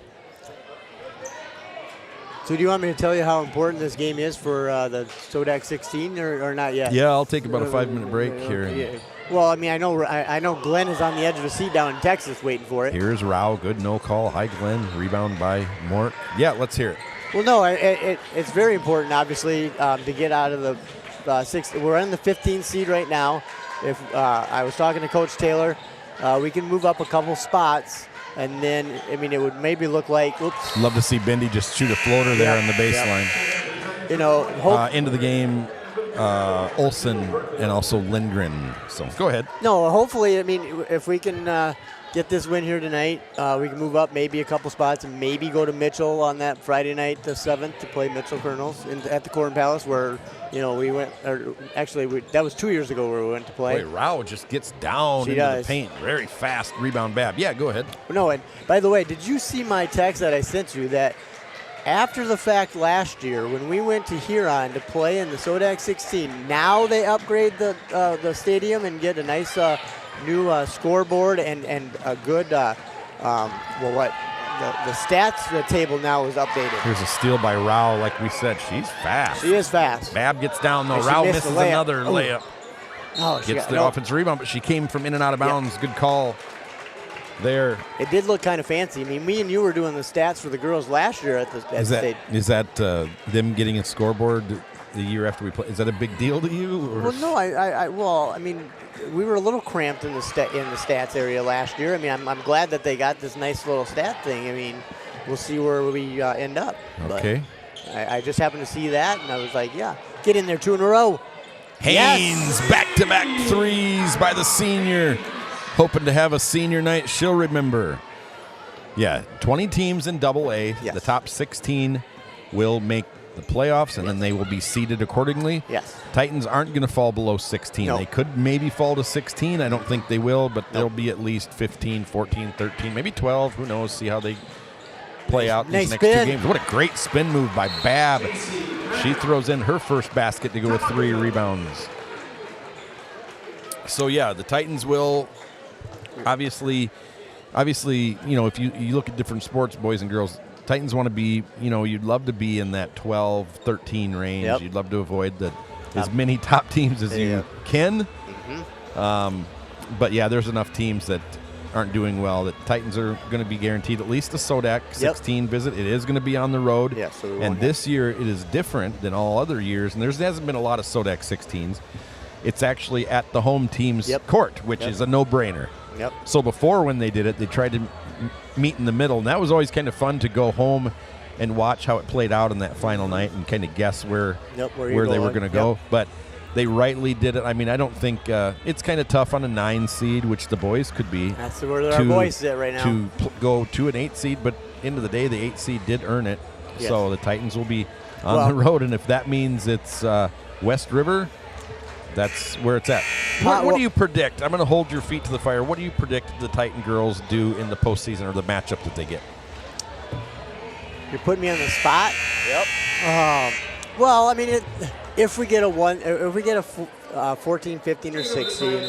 So do you want me to tell you how important this game is for the Sodak 16 or not yet? Yeah, I'll take about a 5-minute break here. Yeah. Well, I mean, I know Glenn is on the edge of a seat down in Texas waiting for it. Here's Rao, good no call. Hi, Glenn. Rebound by Mork. Yeah, let's hear it. Well, no, it's very important, obviously, to get out of the sixth. We're in the 15th seed right now. If I was talking to Coach Taylor, we can move up a couple spots, and then, I mean, it would maybe look like, oops. Love to see Bindi just shoot a floater there on the baseline. You know, hope, Into the game, Olsen and also Lindgren. So go ahead. No, hopefully, I mean, if we can get this win here tonight, we can move up maybe a couple spots and maybe go to Mitchell on that Friday night, the 7th, to play Mitchell Colonels at the Corn Palace, where we went. Or actually, that was 2 years ago where we went to play. Boy, Rao just gets down into the paint. Very fast rebound, Bab. Yeah, go ahead. No, and by the way, did you see my text that I sent you that after the fact last year when we went to Huron to play in the Sodak 16, now they upgrade the stadium and get a nice new scoreboard and a good the stats table now is updated. Here's a steal by Rao. Like we said, she's fast. She is fast. Bab gets down though. And she Rao missed misses the layup. another layup. Oh, Gets the offensive rebound, but she came from in and out of bounds. Good call there. It did look kind of fancy. I mean, me and you were doing the stats for the girls last year at the state. Is that them getting a scoreboard the year after we play? Is that a big deal to you? Or? Well, no. I mean, we were a little cramped in the stats area last year. I mean, I'm glad that they got this nice little stat thing. I mean, we'll see where we end up. Okay. But I just happened to see that, and I was like, yeah, get in there 2 in a row. Haynes, back-to-back threes by the senior. Hoping to have a senior night she'll remember. Yeah, 20 teams in AA. Yes. The top 16 will make the playoffs, and then they will be seeded accordingly. Yes. Titans aren't going to fall below 16. No. They could maybe fall to 16. I don't think they will, but they'll be at least 15, 14, 13, maybe 12. Who knows? See how they play out these next spin. 2 games. What a great spin move by Bab. She throws in her first basket to go with 3 rebounds. So, yeah, the Titans will obviously, if you look at different sports, boys and girls, Titans want to be, you'd love to be in that 12, 13 range. Yep. You'd love to avoid as many top teams as you can. But, yeah, there's enough teams that aren't doing well that Titans are going to be guaranteed at least a Sodak 16 visit. It is going to be on the road. Yeah, so and this year it is different than all other years, and there hasn't been a lot of Sodak 16s. It's actually at the home team's court, which is a no-brainer. Yep. So before, when they did it, they tried to meet in the middle, and that was always kind of fun to go home and watch how it played out on that final night and kind of guess where they were going to go. But they rightly did it. I mean, I don't think it's kind of tough on a 9 seed, which the boys could be. That's where our boys sit right now. To go to an 8 seed, but end of the day, the 8 seed did earn it. Yes. So the Titans will be on the road, and if that means it's West River, that's where it's at. What do you predict? I'm going to hold your feet to the fire. What do you predict the Titan girls do in the postseason or the matchup that they get? You're putting me on the spot. Yep. Well, I mean, if we get a 14, 15, or 16,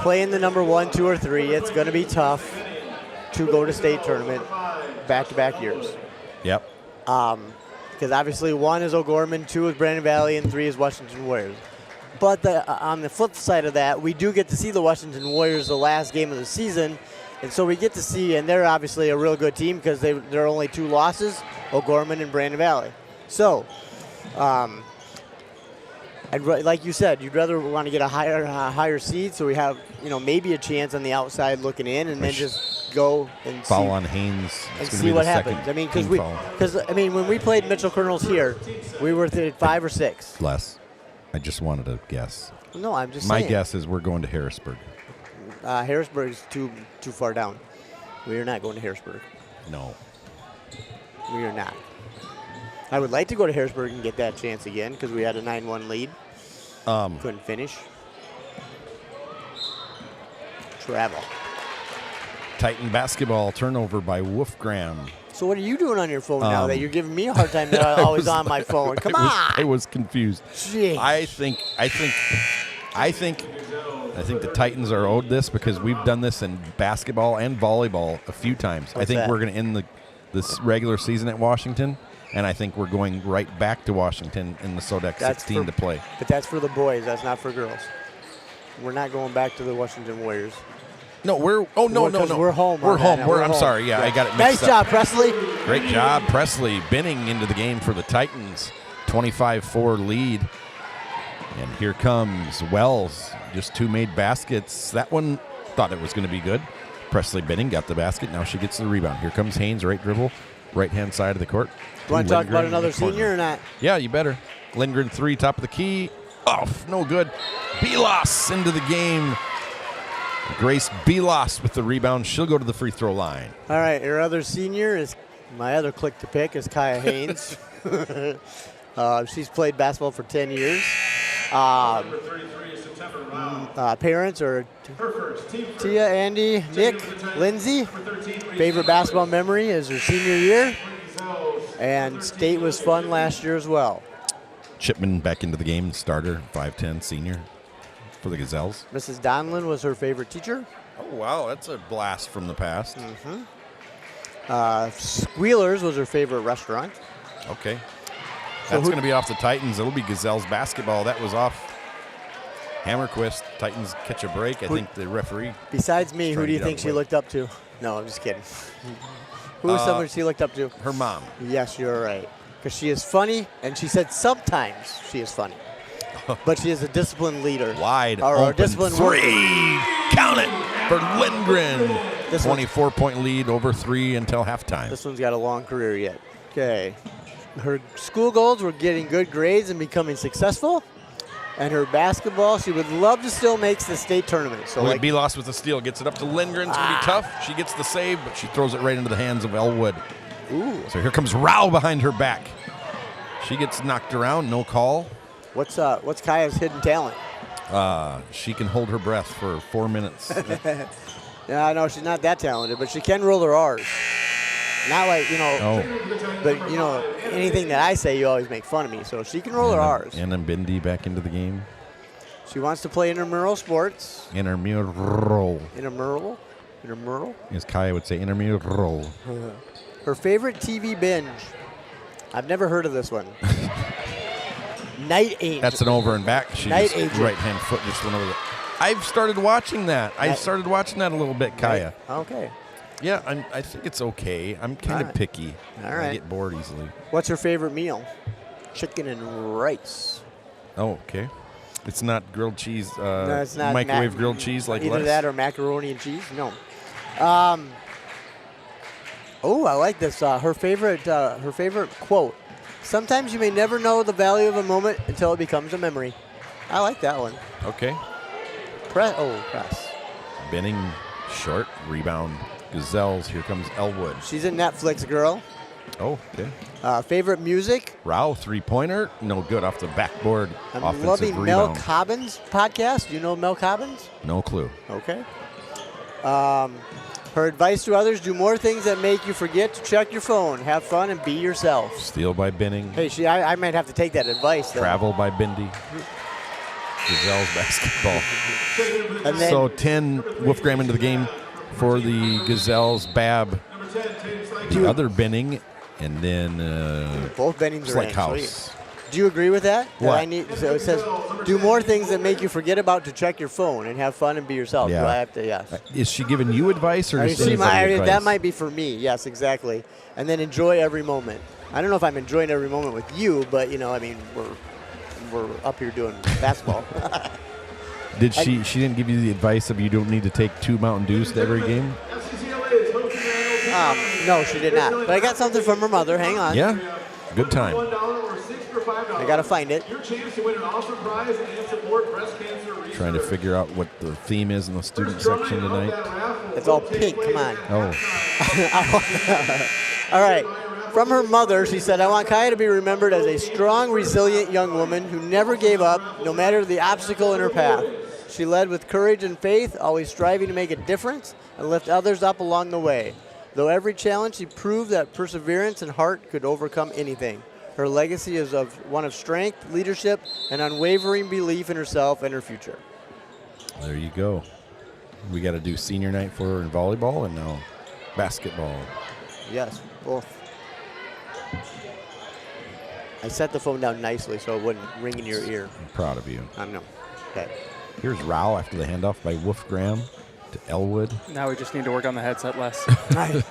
playing the number 1, 2, or 3, it's going to be tough to go to state tournament back-to-back years. Yep. Because obviously 1 is O'Gorman, 2 is Brandon Valley, and 3 is Washington Warriors. But on the flip side of that, we do get to see the Washington Warriors the last game of the season, and so we get to see, and they're obviously a real good team because there are only 2 losses, O'Gorman and Brandon Valley. So, like you said, you'd rather want to get a higher seed, so we have maybe a chance on the outside looking in, and then just go and foul on Haynes and see what happens. I mean, because when we played Mitchell Colonels here, we were at 5 or 6. Less. I just wanted to guess. No, I'm just saying. My guess is we're going to Harrisburg. Harrisburg is too far down. We are not going to Harrisburg. No. We are not. I would like to go to Harrisburg and get that chance again because we had a 9-1 lead. Couldn't finish. Travel. Titan basketball turnover by Wolfgram. So what are you doing on your phone now that you're giving me a hard time that I'm always on my phone? Come on. I was confused. Jeez. I think the Titans are owed this because we've done this in basketball and volleyball a few times. I think we're going to end this regular season at Washington, and I think we're going right back to Washington in the Sodak 16 to play. But that's for the boys. That's not for girls. We're not going back to the Washington Warriors. No, no. We're home. I'm sorry. Yeah, I got it mixed up. Nice job, Presley. Great job, Presley. Binning into the game for the Titans. 25-4 lead. And here comes Wells. Just 2 made baskets. That one thought it was going to be good. Presley Binning got the basket. Now she gets the rebound. Here comes Haynes, right dribble, right-hand side of the court. You want to talk about another senior or not? Yeah, you better. Lindgren 3, top of the key. off, no good. Belos into the game. Grace Belos with the rebound. She'll go to the free throw line. All right, your other senior is my other click to pick is Kaya Haynes. She's played basketball for 10 years. Number 33 is September Rao. Parents are Her first, team first. Tia, Andy, Nick, Lindsay. Favorite basketball memory is her senior year. And state was fun last year as well. Chipman back into the game, starter, 5'10", senior for the Gazelles. Mrs. Donlin was her favorite teacher. Oh, wow, that's a blast from the past. Squealers was her favorite restaurant. Okay. That's going to be off the Titans. It'll be Gazelles basketball. That was off Hammerquist. Titans catch a break. I think the referee. Besides me, who trying do to you get think out she of the way. looked up to? No, I'm just kidding. Who was someone she looked up to? Her mom. Yes, you're right. Because she is funny, and she said sometimes she is funny. But she is a disciplined leader. Wide Or a open disciplined three. worker. Count it for Lindgren. This one- 24-point lead over 3 until halftime. This one's got a long career yet. Okay. Her school goals were getting good grades and becoming successful. And her basketball, she would love to still make the state tournament. So Look like, at Belos with the steal. Gets it up to Lindgren. It's going to be tough. She gets the save, but she throws it right into the hands of Elwood. ooh, So here comes Rao behind her back. She gets knocked around. No call. what's Kaya's hidden talent? She can hold her breath for 4 minutes. Yeah, I know she's not that talented, but she can roll her R's. Not like, but, anything that I say, you always make fun of me. So she can roll her R's. Anna Bindi back into the game. She wants to play intramural sports. Intramural. Intramural? Intramural? As Kaya would say, intramural. Her favorite TV binge. I've never heard of this one. Night Angel. That's an over and back. She Night just Angel. right-hand foot just went over the. I've started watching that. I started watching that a little bit, Kaya. Okay. Yeah, I think it's okay. I'm kind of Alright. picky. All right. I get bored easily. What's her favorite meal? Chicken and rice. Oh, okay. It's not grilled cheese, No, it's not microwave grilled cheese like either Les? that or macaroni and cheese. No. Oh, I like this. Her favorite quote. Sometimes you may never know the value of a moment until it becomes a memory. I like that one. Okay. Press. Benning, short, rebound. Gazelles, here comes Elwood. She's a Netflix girl. Oh, okay. Favorite music? Rao, three-pointer, no good off the backboard. I'm Offensive loving Mel rebound. Cobbins' podcast. Do you know Mel Cobbins? No clue. Okay. Her advice to others: do more things that make you forget to check your phone. Have fun and be yourself. Steal by Benning. Hey, I might have to take that advice. Though. Travel by Bindi. Gazelles basketball. And then, So 10 Wolfgram into the game for the Gazelles. Bab, the other Benning, and then both Bennings are Slick in. House. Sweet. Do you agree with that? What? So it says, do more things that make you forget about to check your phone and have fun and be yourself. Yeah. Do I have to? Yes. Is she giving you advice or I mean, just anybody advice? that might be for me. Yes, exactly. And then enjoy every moment. I don't know if I'm enjoying every moment with you, but we're up here doing basketball. Did she didn't give you the advice of you don't need to take 2 Mountain Dews to every game? No, she did not. But I got something from her mother. Hang on. Yeah? Good time. I got to find it. Your chance to win an awesome prize and support breast cancer research. Trying to figure out what the theme is in the student section tonight. It's all pink. Come on. Oh, All right. From her mother, she said, I want Kaya to be remembered as a strong, resilient young woman who never gave up, no matter the obstacle in her path. She led with courage and faith, always striving to make a difference and lift others up along the way. Though every challenge, she proved that perseverance and heart could overcome anything. Her legacy is one of strength, leadership, and unwavering belief in herself and her future. there you go. We got to do senior night for her in volleyball and now basketball. Yes, both. I set the phone down nicely so it wouldn't ring in your ear. I'm proud of you. I know. Okay. Here's Rao after the handoff by Wolfgram to Elwood. Now we just need to work on the headset less.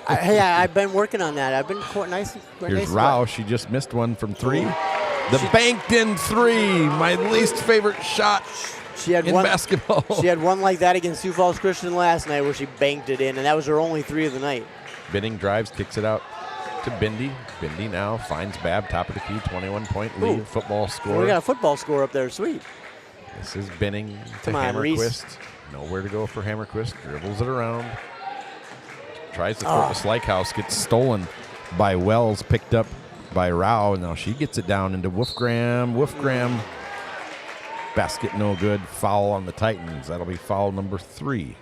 I've been working on that. I've been nice. Here's Rao. She just missed one from 3. The banked in 3. My least favorite shot She had in one basketball. She had one like that against Sioux Falls Christian last night where she banked it in, and that was her only 3 of the night. Benning drives, kicks it out to Bindi. Bindi now finds Bab, top of the key, 21-point lead. Ooh. Football score. We got a football score up there. Sweet. This is Benning to Come on, Reese. Hammerquist. Nowhere to go for Hammerquist. Dribbles it around. Tries to throw it to Slykehouse. Gets stolen by Wells. Picked up by Rao. Now she gets it down into Wolfgram. Wolfgram. Basket no good. Foul on the Titans. That'll be foul number 3.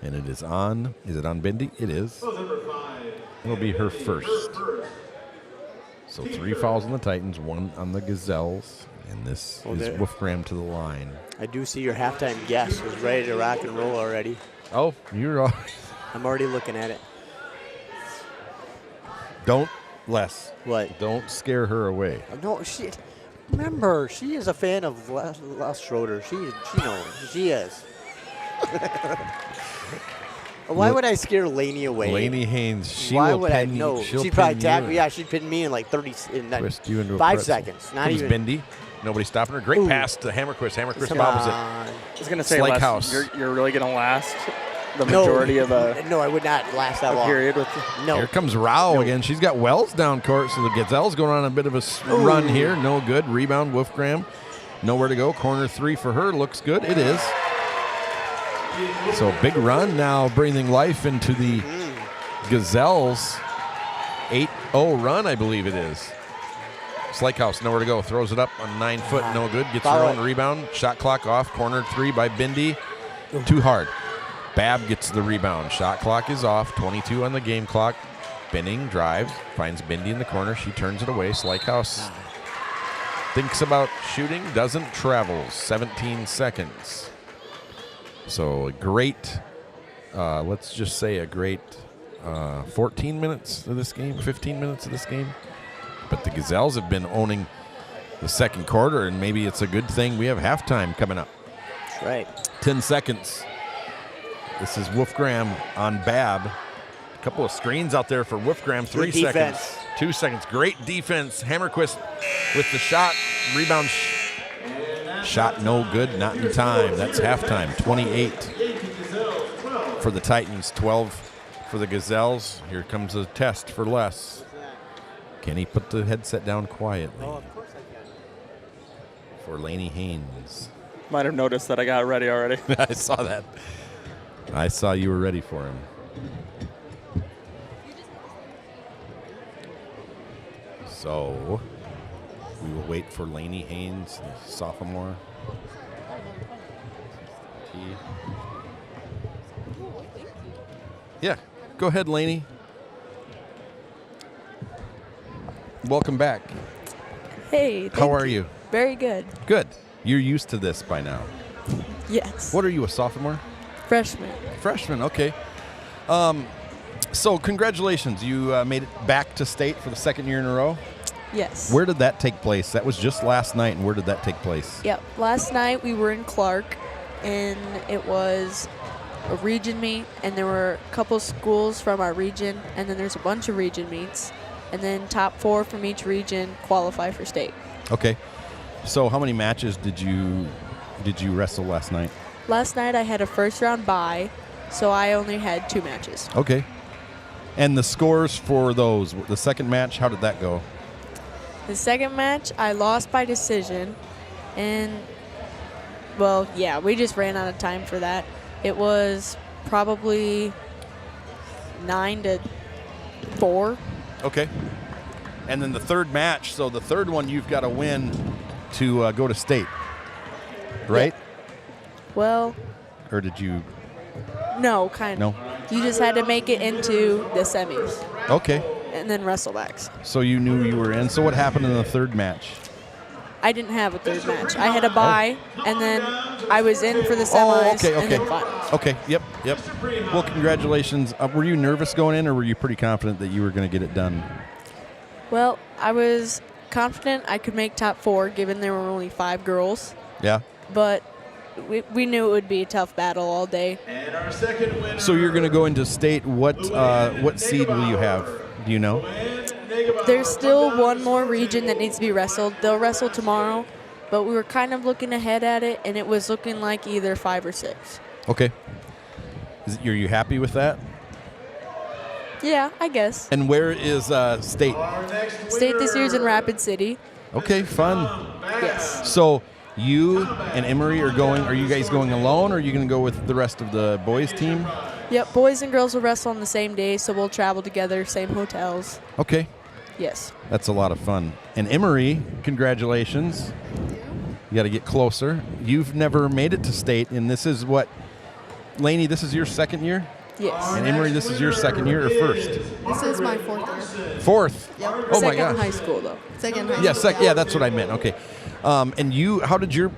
And it is on. Is it on Bindi? It is. It'll be her first. So 3 fouls on the Titans, 1 on the Gazelles. And this is Wolfgram to the line. I do see your halftime guest is ready to rock and roll already. Oh, you're all. I'm already looking at it. Don't, Les. What? Don't scare her away. No, shit. Remember, she is a fan of Les Schroeder. She knows. She is. Why would I scare Laney away? Laney Haynes, she Why will would I pin you. know? She'll She'd probably pin tackle. you. Yeah, she'd pin me in like 30, Twist you into a 5 pretzel. seconds. Not Comes even. Bindi. Nobody stopping her. Great pass to Hammerquist. Hammerquist Come opposite. on. I was going to say, Slykehouse. Les, you're really going to last the majority of a No, I would not last that long. period with No. Here comes Rao again. She's got Wells down court, so the Gazelle's going on a bit of a run here. No good. Rebound, Wolfgram. Nowhere to go. Corner 3 for her. Looks good. It is. So big run now, breathing life into the Gazelles. 8-0 run, I believe it is. Slykehouse, nowhere to go. Throws it up on 9 foot. No good. Gets her own rebound. Shot clock off. Corner 3 by Bindi. Too hard. Babb gets the rebound. Shot clock is off. 22 on the game clock. Benning drives. Finds Bindi in the corner. She turns it away. Slykehouse thinks about shooting. Doesn't. Travels. 17 seconds. So a great, let's just say a great 14 minutes of this game, 15 minutes of this game. But the Gazelles have been owning the second quarter, and maybe it's a good thing we have halftime coming up. That's right. 10 seconds. This is Wolfgram on Babb. A couple of screens out there for Wolfgram. 3 Good seconds. defense. 2 seconds. Great defense. Hammerquist with the shot. Rebound. Shot no good. Not in time. That's halftime. 28 for the Titans. 12 for the Gazelles. Here comes a test for Les. Can he put the headset down quietly? Oh, of course I can. For Laney Haynes. might have noticed that I got ready already. I saw that. I saw you were ready for him. So we will wait for Laney Haynes, the sophomore. Yeah, go ahead, Laney. Welcome back. Hey, How are you? Very good. Good. You're used to this by now. Yes. What are you, a sophomore? Freshman. Freshman, okay. So congratulations. You made it back to state for the second year in a row. Yes. Where did that take place? That was just last night, and where did that take place? Yep. Last night we were in Clark, and it was a region meet, and there were a couple schools from our region, and then there's a bunch of region meets, and then top 4 from each region qualify for state. Okay. So how many matches did you wrestle last night? Last night I had a first round bye, so I only had 2 matches. Okay. And the scores for those, the second match, how did that go? The second match I lost by decision, and well, yeah, we just ran out of time for that. It was probably 9-4. Okay. And then the third match, so the third one you've got to win to go to state, right? Yeah. Well, Or did you? no, kind of. No. You just had to make it into the semis Okay. and then wrestlebacks. So you knew you were in. So what happened in the third match? I didn't have a third match. I had a bye, and then I was in for the semis Oh, okay, and okay. then finals. Okay, yep. Well, congratulations. Were you nervous going in, or were you pretty confident that you were going to get it done? Well, I was confident I could make top 4, given there were only 5 girls, Yeah. but we knew it would be a tough battle all day. And our second winner. So you're going to go into state. What seed will you have? Do you know? There's still one more region that needs to be wrestled. They'll wrestle tomorrow, but we were kind of looking ahead at it, and it was looking like either 5 or 6. Okay. Are you happy with that? Yeah, I guess. And where is state? State this year's in Rapid City. Okay, fun. Yes. So You and Emery are going. Are you guys going alone, or are you going to go with the rest of the boys' team? Yep, boys and girls will wrestle on the same day, so we'll travel together, same hotels. Okay. Yes. That's a lot of fun. And Emery, congratulations. You got to get closer. You've never made it to state, and this is what, Lainey, this is your second year? Yes. And Emery, this is your second year or first? This is my 4th year. Fourth? Yep. Oh my Second gosh. high school, though. Second high Yeah, school. yeah, that's what I meant. Okay. And you, how did you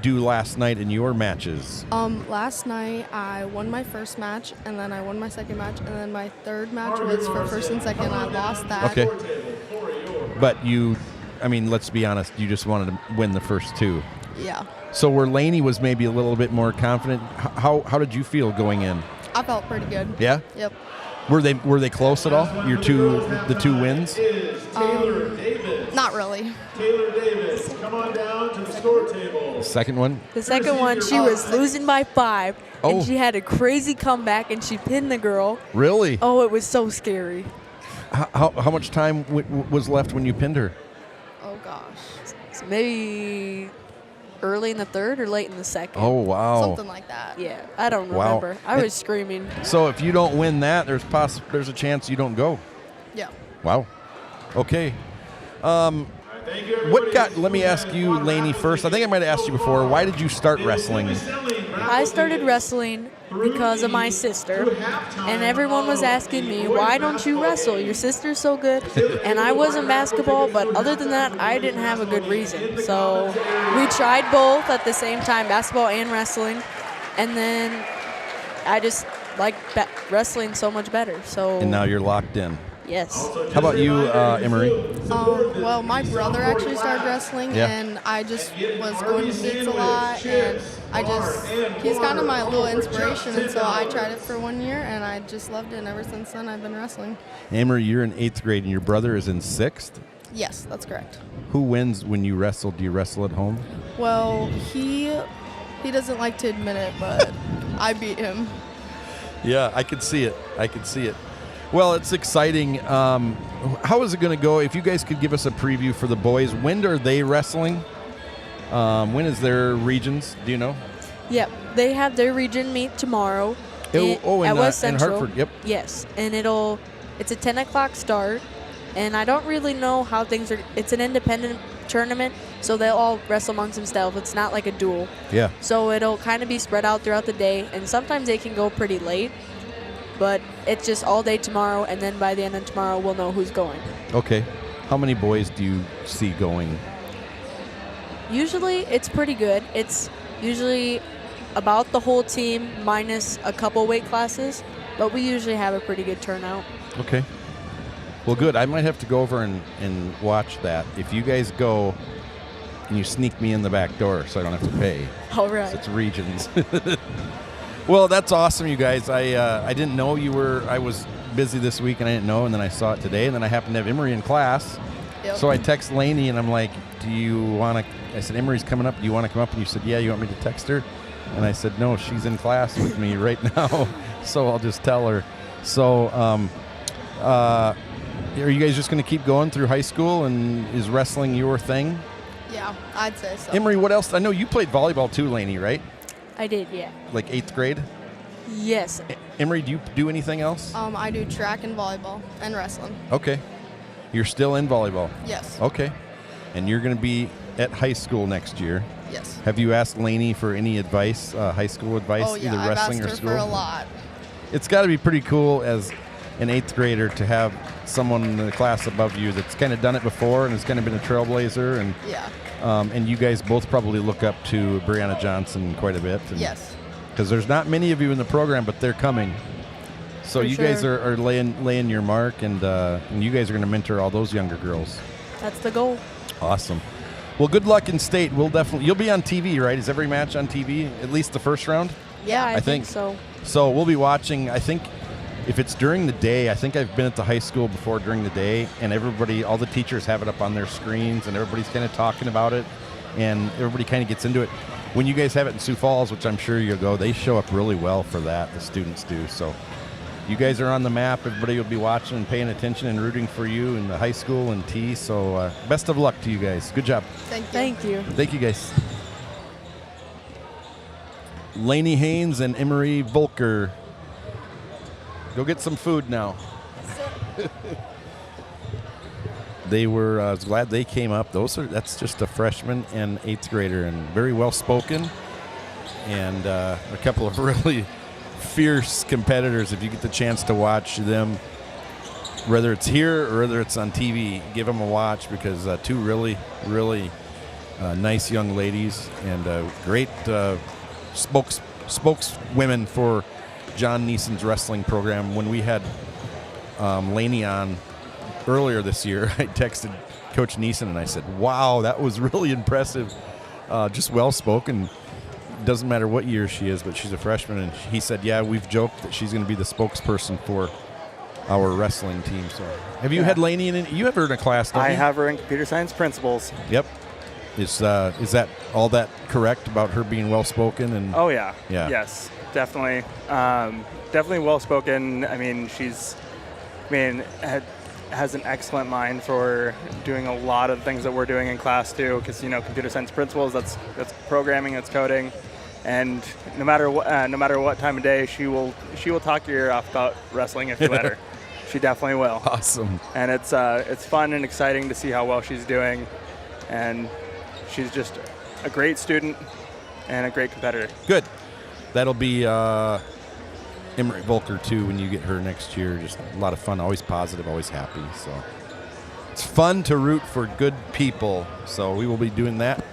do last night in your matches? Last night I won my first match, and then I won my second match, and then my third match was for first and second. I lost that. Okay. But you, I mean, let's be honest, you just wanted to win the first two. Yeah. So where Lainey was maybe a little bit more confident, how did you feel going in? I felt pretty good. Yeah? Yep. Were they close at all? The two wins? Not really. Taylor Davis, come on down to the score table. Second one? The second one, she was losing by 5, Oh. and she had a crazy comeback, and she pinned the girl. Really? Oh, it was so scary. How much time was left when you pinned her? Oh gosh. So maybe early in the third or late in the second. Oh, wow. Something like that. Yeah, I don't Wow. remember. I was screaming. So if you don't win that, there's a chance you don't go. Yeah. Wow. Okay. Thank you, everybody. Let me ask you, Lainey, first. I think I might have asked you before. Why did you start wrestling? I started wrestling because of my sister, and everyone was asking me, why don't you wrestle? Your sister's so good. And I wasn't basketball, but other than that, I didn't have a good reason. So we tried both at the same time, basketball and wrestling, and then I just like wrestling so much better. So And now you're locked in. yes. How about you, Emery? Well, my brother actually started wrestling, Yeah. and I just was going to meets a lot, and he's kind of my little inspiration, and so I tried it for 1 year, and I just loved it, and ever since then I've been wrestling. Emery, you're in 8th grade, and your brother is in 6th. Yes, that's correct. Who wins when you wrestle? Do you wrestle at home? Well, he doesn't like to admit it, but I beat him. Yeah, I could see it. Well, it's exciting. How is it going to go? If you guys could give us a preview for the boys, when are they wrestling? When is their regions? Do you know? Yep. They have their region meet tomorrow In West Central. Hartford. Yep. Yes, and it's a 10 o'clock start, and I don't really know how things are. It's an independent tournament, so they'll all wrestle amongst themselves. It's not like a duel. Yeah. So it'll kind of be spread out throughout the day, and sometimes they can go pretty late, but it's just all day tomorrow, and then by the end of tomorrow, we'll know who's going. Okay. How many boys do you see going? Usually, it's pretty good. It's usually about the whole team minus a couple weight classes, but we usually have a pretty good turnout. Okay. Well, good. I might have to go over and watch that. If you guys go, and you sneak me in the back door so I don't have to pay. All right. It's regions. Well, that's awesome, you guys. I didn't know you were. I was busy this week, and I didn't know, and then I saw it today, and then I happened to have Emery in class. Yep. So I text Lainey, and I'm like, do you want to? I said, Emery's coming up. Do you want to come up? And you said, yeah. You want me to text her? And I said, no, she's in class with me right now, so I'll just tell her. So are you guys just going to keep going through high school, and is wrestling your thing? Yeah, I'd say so. Emery, what else? I know you played volleyball too, Lainey, right? I did, yeah. Like 8th grade? Yes. Emery, do you do anything else? I do track and volleyball and wrestling. Okay. You're still in volleyball? Yes. Okay. And you're going to be at high school next year. Yes. Have you asked Lainey for any advice, high school advice, Oh yeah, either I've wrestling asked or her school? for a lot. It's got to be pretty cool as an 8th grader to have someone in the class above you that's kind of done it before and has kind of been a trailblazer. And Yeah. and you guys both probably look up to Brianna Johnson quite a bit. Yes. Because there's not many of you in the program, but they're coming. So For you guys sure. are laying your mark, and you guys are going to mentor all those younger girls. That's the goal. Awesome. Well, good luck in state. You'll be on TV, right? Is every match on TV? At least the first round? Yeah, I think think so. So we'll be watching. I think if it's during the day, I think I've been at the high school before during the day, and all the teachers have it up on their screens, and everybody's kind of talking about it, and everybody kind of gets into it. When you guys have it in Sioux Falls, which I'm sure you'll go, they show up really well for that. The students do. So you guys are on the map. Everybody will be watching and paying attention and rooting for you in the high school and T. So best of luck to you guys. Good job. Thank you. Thank you. Thank you, guys. Lainey Haynes and Emery Volker. Go get some food now. They were, I was glad they came up. That's just a freshman and 8th grader, and very well spoken, and a couple of really fierce competitors. If you get the chance to watch them, whether it's here or whether it's on TV, give them a watch, because two really, really nice young ladies, and great spokeswomen for John Neeson's wrestling program. When we had Lainey on earlier this year, I texted Coach Neeson and I said, wow, that was really impressive. Just well-spoken. Doesn't matter what year she is, but she's a freshman. And he said, yeah, we've joked that she's going to be the spokesperson for our wrestling team. So, have you had Lainey in? You have her in a class, don't you? I have her in computer science principles. Yep. Is that all that correct about her being well-spoken? And Oh, yeah. Yeah. Yes, definitely. Definitely well-spoken. I mean, has an excellent mind for doing a lot of things that we're doing in class too, because computer science principles, that's programming, that's coding, and no matter what time of day, she will talk your ear off about wrestling if you let her. She definitely will. Awesome. And it's fun and exciting to see how well she's doing, and she's just a great student and a great competitor. Good. That'll be Emery Volker too when you get her next year. Just a lot of fun, always positive, always happy. So it's fun to root for good people. So we will be doing that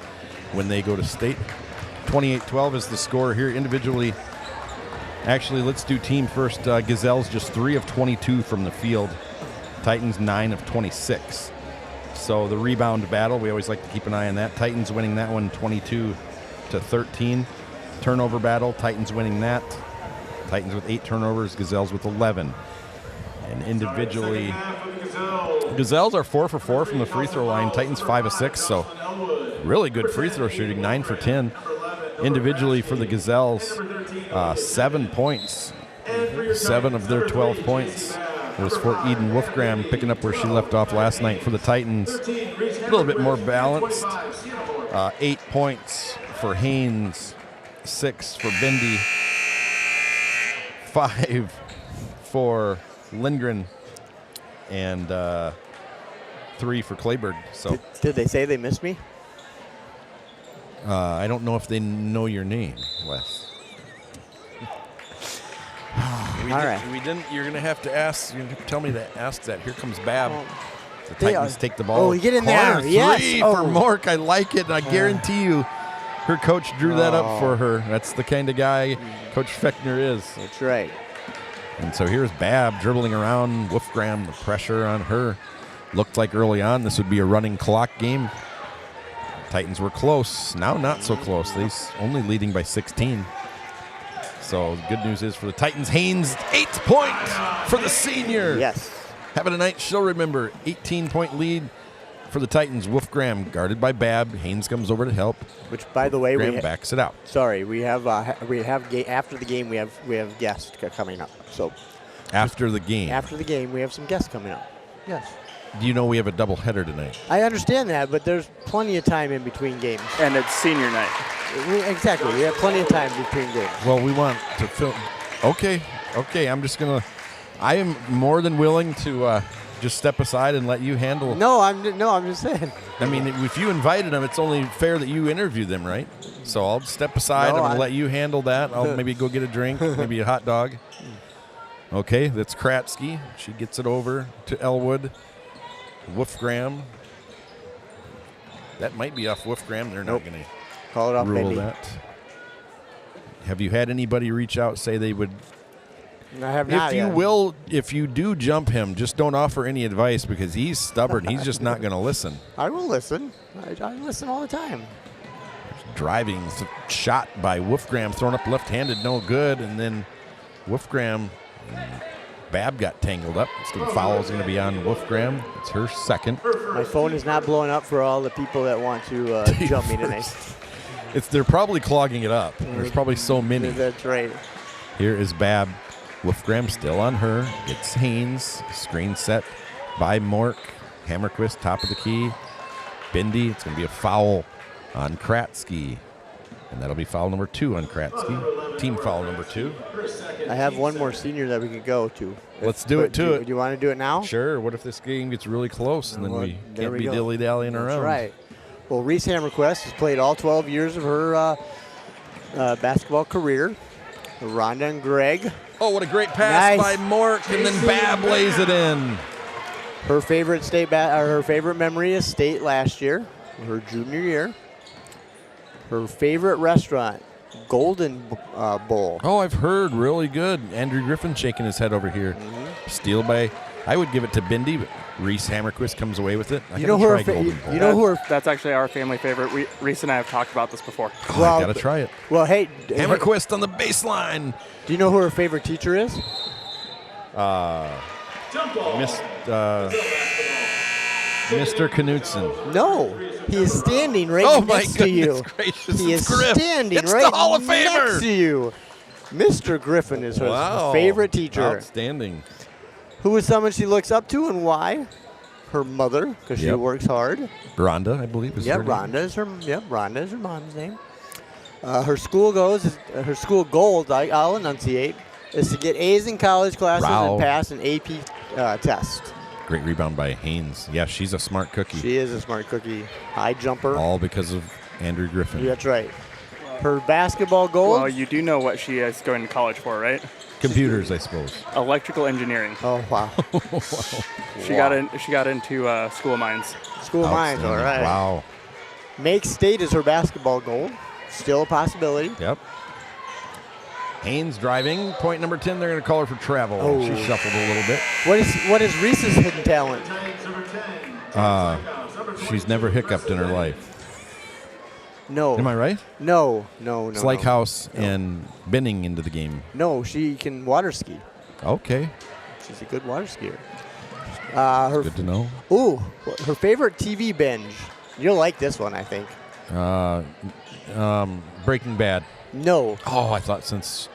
when they go to state. 28-12 is the score here individually. Actually, let's do team first. Gazelles just 3 of 22 from the field. Titans 9 of 26. So the rebound battle, we always like to keep an eye on that. Titans winning that one 22-13. Turnover battle, Titans winning that. Titans with 8 turnovers, Gazelles with 11. And individually, Gazelles are 4 for 4 from the free throw line. Titans 5 of 6, so really good free throw shooting, 9 for 10. Individually for the Gazelles, 7 points. 7 of their 12 points was for Eden Wolfgram, picking up where she left off last night for the Titans. A little bit more balanced. 8 points for Haynes, 6 for Bindi, 5 for Lindgren, and 3 for Clayburg. So Did they say they missed me? I don't know if they know your name, Wes. All right. We didn't. You're gonna have to ask. You're gonna tell me to ask that. Here comes Bab. The They Titans are- take the ball. Oh, get in there. Corner Yes. 3 Oh. for Mork. I like it, and I guarantee you, her coach drew that up for her. That's the kind of guy Coach Fechner is. That's right. And so here's Bab dribbling around Wolfgram. The pressure on her looked like early on this would be a running clock game. Titans were close. Now not so close. They're only leading by 16. So the good news is for the Titans, Haynes, 8th point for the senior. Yes. Having a night she'll remember. 18-point lead for the Titans. Wolfgram guarded by Bab. Haynes comes over to help. Which, by the way, Graham backs it out. Sorry, we have after the game we have guests coming up. So After the game. after the game we have some guests coming up. Yes. Do you know we have a doubleheader tonight? I understand that, but there's plenty of time in between games. And it's senior night. Exactly. We have plenty of time between games. Well, we want to film. Okay. I am more than willing to just step aside and let you handle. No, I'm just saying. I mean, if you invited them, it's only fair that you interview them, right? So I'll step aside. No, I'm going to let you handle that. I'll maybe go get a drink, maybe a hot dog. Okay, that's Kratzky. She gets it over to Elwood. Wolfgram. That might be off Wolfgram. They're not going to Call it off, rule Mindy. that. Have you had anybody reach out, say they would? I have not If you yet. will, if you do jump him, just don't offer any advice because he's stubborn. He's just not going to listen. I will listen. I listen all the time. Driving shot by Wolfgram, thrown up left-handed, no good, and then Wolfgram. Bab got tangled up. The foul is going to be on Wolfgram. It's her second. My phone is not blowing up for all the people that want to jump me tonight. They're probably clogging it up. There's probably so many. That's right. Here is Bab Wolfgram still on her. It's Haynes. Screen set by Mork. Hammerquist, top of the key. Bindi. It's going to be a foul on Kratzky. And that'll be foul number 2 on Kratzky. Team foul number 2. I have one more senior that we could go to. Let's do it to it. Do you want to do it now? Sure. What if this game gets really close and then we can't be dilly-dallying around? That's right. Well, Reese Hammerquist has played all 12 years of her basketball career. Rhonda and Greg. Oh, what a great pass by Mork, and then Bab lays it in. Her favorite her favorite memory is state last year, her junior year. Her favorite restaurant, Golden Bowl. Oh, I've heard, really good. Andrew Griffin shaking his head over here. Steal by, I would give it to Bindi, but Reese Hammerquist comes away with it. You know who her That's actually our family favorite. Reese and I have talked about this before. Oh, I gotta try it. Well, hey, Hammerquist on the baseline. Do you know who her favorite teacher is? Mr. Knutson. No, he is standing right next to you. Gracious, he is Griff. standing It's right the Hall of Famer. next to you. Mr. Griffin is her favorite teacher. Outstanding. Who is someone she looks up to and why? Her mother, because she works hard. Rhonda, I believe, is her name. Rhonda is her mom's name. Her school goals, I'll enunciate, is to get A's in college classes and pass an AP test. Great rebound by Haynes. Yeah, she's a smart cookie. She is a smart cookie. High jumper. All because of Andrew Griffin. That's right. Her basketball goal. Well, you do know what she is going to college for, right? Computers, I suppose. Electrical engineering. Oh, wow. She got into School of Mines. School of Mines, all right. Wow. Make state is her basketball goal. Still a possibility. Yep. Haynes driving. Point number 10, they're going to call her for travel. Oh. She shuffled a little bit. What is Reese's hidden talent? She's never hiccuped in her life. No. Am I right? No. Slykehouse and Binning into the game. No, she can water ski. Okay. She's a good water skier. Good to know. Ooh, her favorite TV binge. You'll like this one, I think. Breaking Bad. No. Oh, I thought since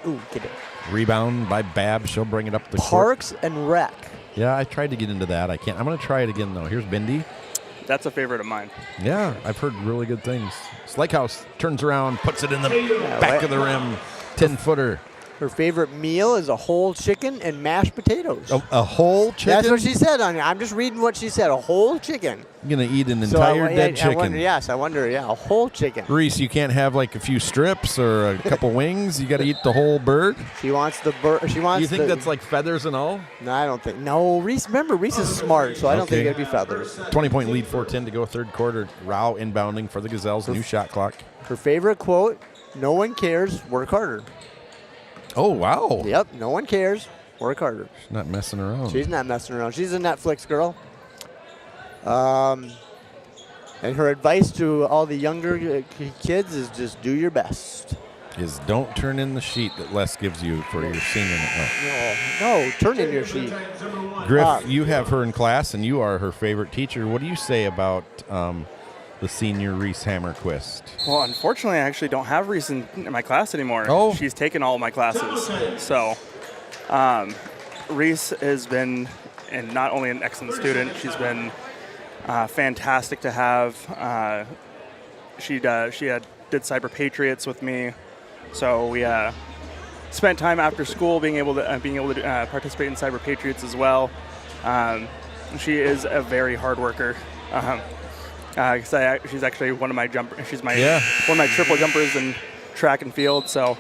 Ooh, get it. rebound by Bab, she'll bring it up the court. Parks and Rec. Yeah, I tried to get into that. I can't. I'm going to try it again, though. Here's Bindi. That's a favorite of mine. Yeah, I've heard really good things. Slykehouse turns around, puts it in the back of the rim. 10-footer. Her favorite meal is a whole chicken and mashed potatoes. A whole chicken? That's what she said on it. I'm just reading what she said. A whole chicken. You're going to eat an entire dead chicken. I wonder, a whole chicken. Reese, you can't have like a few strips or a couple wings. You got to eat the whole bird. She wants the bird. She wants. You think that's like feathers and all? No, I don't think. No, Reese. Remember, Reese is smart, so I don't think it'd be feathers. 20-point lead, 4:10 to go, third quarter. Rao inbounding for the Gazelles. New shot clock. Her favorite quote: "No one cares. Work harder." Oh wow. Yep. No one cares. Work harder. She's not messing around. She's not messing around. She's a Netflix girl. And her advice to all the younger kids is just do your best. Is don't turn in the sheet that Les gives you for your senior night. No, turn in your sheet. Griff, you have her in class, and you are her favorite teacher. What do you say about the senior Reese Hammerquist? Well, unfortunately, I actually don't have Reese in my class anymore. Oh. She's taken all my classes. So Reese has been, and not only an excellent student, she's been fantastic to have. She did Cyber Patriots with me. So we spent time after school being able to participate in Cyber Patriots as well. She is a very hard worker. She's actually one of my one of my triple jumpers in track and field. So,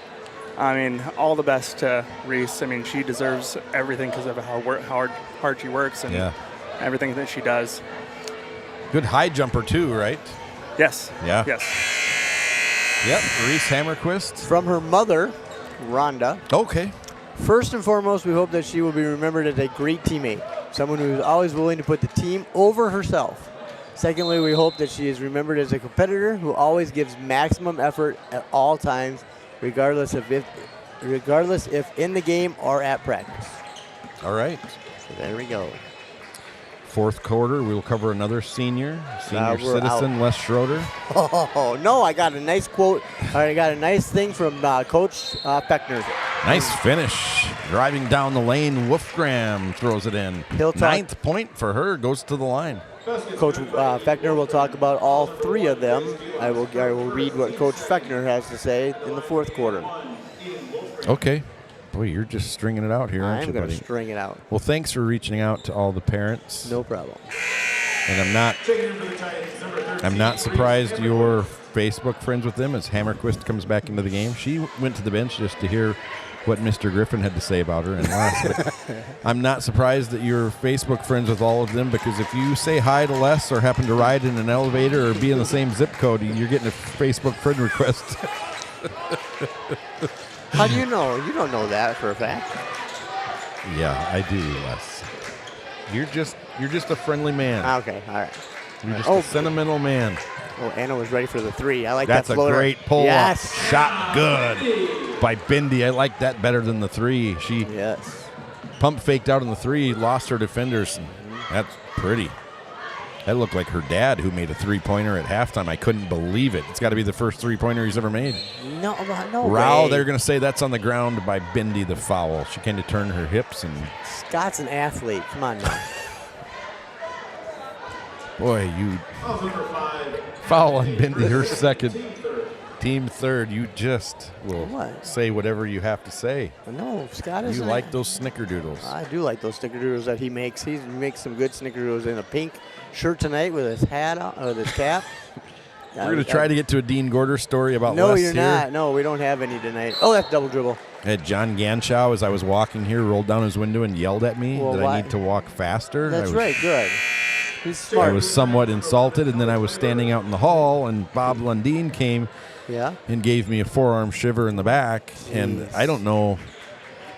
I mean, all the best to Reese. I mean, she deserves everything because of how hard she works and everything that she does. Good high jumper too, right? Yes. Yeah. Yes. Yep. Reese Hammerquist. From her mother, Rhonda. Okay. First and foremost, we hope that she will be remembered as a great teammate, someone who is always willing to put the team over herself. Secondly, we hope that she is remembered as a competitor who always gives maximum effort at all times, regardless if in the game or at practice. All right. So there we go. fourth quarter, we'll cover another senior we're citizen, out. Les Schroeder. Oh, no, I got a nice quote. I got a nice thing from Coach Fechner. Nice finish. Driving down the lane, Wolfgram throws it in. He'll talk- 9th point for her, goes to the line. Coach Fechner will talk about all three of them. I will read what Coach Fechner has to say in the fourth quarter. Okay. Boy, you're just stringing it out here, aren't I'm you, going buddy? to string it out. Well, thanks for reaching out to all the parents. No problem. And I'm not surprised you're Facebook friends with them as Hammerquist comes back into the game. She went to the bench just to hear what Mr. Griffin had to say about her. And I'm not surprised that you're Facebook friends with all of them, because if you say hi to Les or happen to ride in an elevator or be in the same zip code, you're getting a Facebook friend request. How do you know? You don't know that for a fact. Yeah, I do, Les. You're just a friendly man. Okay, all right. You're just a sentimental man. Oh, Anna was ready for the three. I like That's that a floater. great pull. Yes. Shot good by Bindi. I like that better than the three. She Yes. pump faked out on the three, lost her defenders. That's pretty. That looked like her dad, who made a three-pointer at halftime. I couldn't believe it. It's got to be the first three-pointer he's ever made. No Rao, way. they're going to say that's on the ground by Bindi, the foul. She kind of turned her hips and, Scott's an athlete. Come on now. boy, you foul on Bindi, her second, team third. You just will What? say whatever you have to say. No, Scott is. You like those snickerdoodles. I do like those snickerdoodles that he makes. He makes some good snickerdoodles in a pink shirt tonight with his hat on, with his cap. We're going to try to get to a Dean Gorder story about No, Les you're here. not. No, we don't have any tonight. Oh, that's double dribble. I had John Ganschow, as I was walking here, rolled down his window and yelled at me Well, that why? I need to walk faster. That's right. Good. He's I smart. was somewhat insulted, and then I was standing out in the hall, and Bob Lundeen came Yeah. and gave me a forearm shiver in the back. And Jeez. I don't know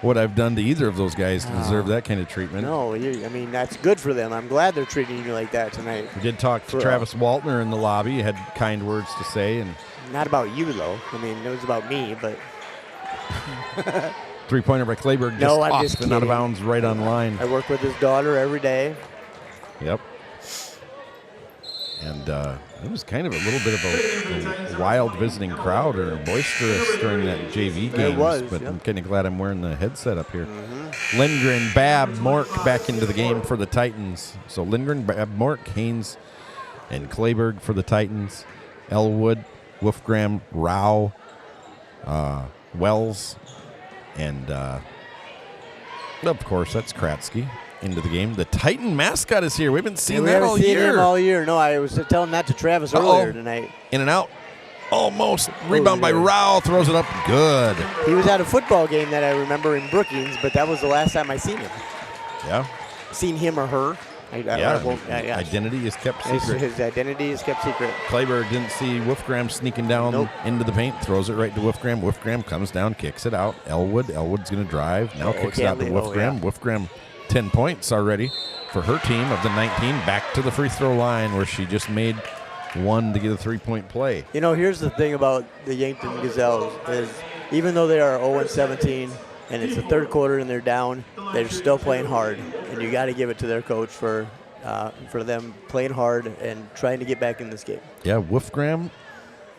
what I've done to either of those guys to deserve that kind of treatment. No, I mean, that's good for them. I'm glad they're treating you like that tonight. We did talk to For, Travis Waltner in the lobby. He had kind words to say, and Not about you, though. I mean, it was about me, but three-pointer by Kleberg just No, I'm off just and out of kidding. bounds right on line. I work with his daughter every day. Yep. And it was kind of a little bit of a wild visiting crowd, or boisterous during that JV games. was, But yep. I'm kind of glad I'm wearing the headset up here. Lindgren, Babb, Mork back into the game for the Titans. So Lindgren, Babb, Mork, Haynes, and Kleberg for the Titans. Elwood, Wolfgram, Rao, Wells, and of course that's Kratzky into the game. The Titan mascot is here. We haven't seen we that haven't all seen year. him all year. No, I was telling that to Travis earlier tonight. In and out. Almost. Rebound by Rao. Throws it up. Good. He was at a football game that I remember in Brookings, but that was the last time I seen him. Yeah. Seen him or her. Yeah. Identity is kept secret. His identity is kept secret. Kleberg didn't see Wolfgram sneaking down Nope. into the paint. Throws it right to Wolfgram. Wolfgram comes down, kicks it out. Elwood's going to drive. Now kicks it out to can't leave. Wolfgram. Yeah. Wolfgram, 10 points already for her team of the 19. Back to the free throw line where she just made one to get a three-point play. You know, here's the thing about the Yankton Gazelles is even though they are 0-17 and it's the third quarter and they're down, they're still playing hard. And you got to give it to their coach for them playing hard and trying to get back in this game. Yeah, Wolfgram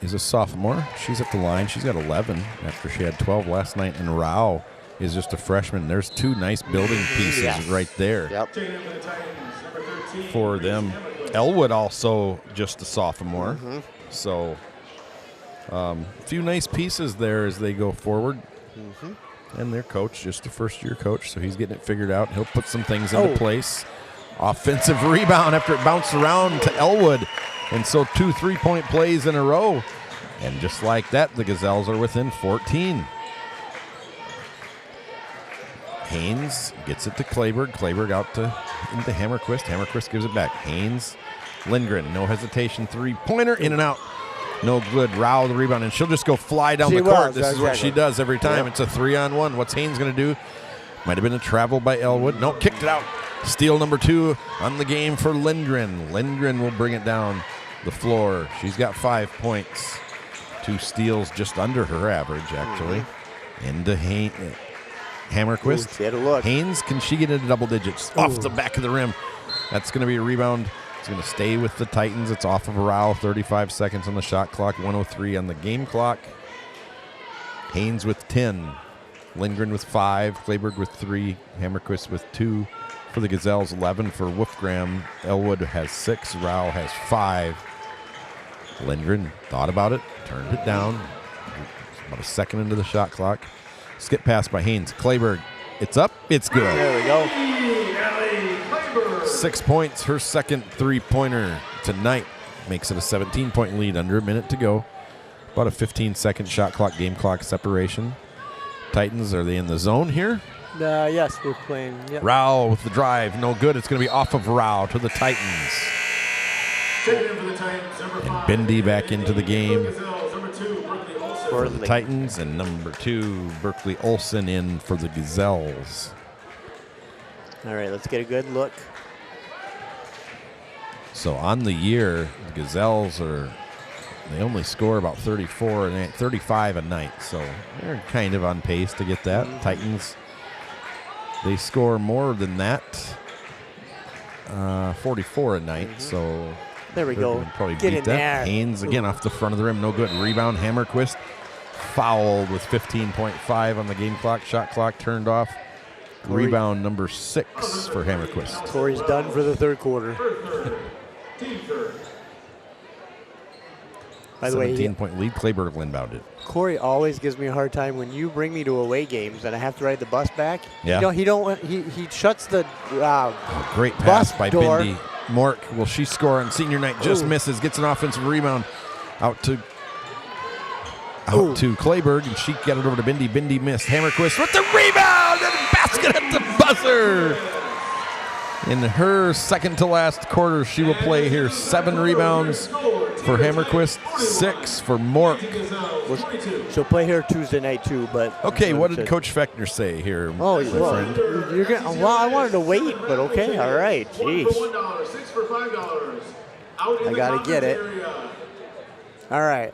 is a sophomore. She's at the line. She's got 11 after she had 12 last night. And Rao is just a freshman. There's two nice building pieces Yes. right there Yep. for them. Elwood also just a sophomore. So a few nice pieces there as they go forward. And their coach, just a first-year coach, so he's getting it figured out. He'll put some things into place. Offensive rebound after it bounced around to Elwood. And so 2 3-point plays in a row. And just like that, the Gazelles are within 14. Haynes gets it to Kleberg. Kleberg out into Hammerquist. Hammerquist gives it back. Haynes, Lindgren, no hesitation. Three-pointer, in and out. No good. Rao the rebound, and she'll just go fly down the court. This is what she does every time. Yep. It's a 3-on-1. What's Haynes going to do? Might have been a travel by Elwood. No, kicked it out. Steal number 2 on the game for Lindgren. Lindgren will bring it down the floor. She's got 5 points. 2 steals just under her average, actually. Into Hammerquist. Ooh, she had a look. Haynes, can she get into double digits? Off the back of the rim. That's going to be a rebound. It's going to stay with the Titans. It's off of a Rao. 35 seconds on the shot clock, 103 on the game clock. Haynes with 10. Lindgren with 5. Clayberg with 3. Hammerquist with 2. For the Gazelles, 11 for Wolfgram. Elwood has 6. Rao has 5. Lindgren thought about it, turned it down. About a second into the shot clock. Skip pass by Haynes. Clayberg, it's up, it's good. There we go. 6 points, her second three-pointer tonight. Makes it a 17-point lead, under a minute to go. About a 15-second shot clock, game clock separation. Titans, are they in the zone here? Yes, we're playing. Yep. Rao with the drive, no good. It's going to be off of Rao to the Titans. And Bindi back into the game for the Titans, and number 2, Berkeley Olson, in for the Gazelles. All right, let's get a good look. So on the year, the Gazelles they only score about 35 a night, so they're kind of on pace to get that. Titans, they score more than that, 44 a night, so there we go. Probably Get beat in that. there. Haynes again off the front of the rim, no good. Rebound, Hammerquist fouled with 15.5 on the game clock. Shot clock turned off. Rebound number 6 for Hammerquist. Corey's done for the third quarter. By the way, 17-point lead. Clayberg inbounded. Corey always gives me a hard time when you bring me to away games and I have to ride the bus back. Yeah. He shuts the great pass bus by door. Bindi. Mork, will she score on senior night? Just misses. Gets an offensive rebound out to Clayberg, and she got it over to Bindi. Bindi missed. Hammerquist with the rebound and a basket at the buzzer. In her second to last quarter, she will play here. 7 rebounds for Hammerquist, 6 for Mork. She'll play here Tuesday night too, but Okay, what did Coach Fechner say here? Oh, my well, friend? you're gonna. Well, I wanted to wait, but okay, all right. Jeez, I gotta get it. All right.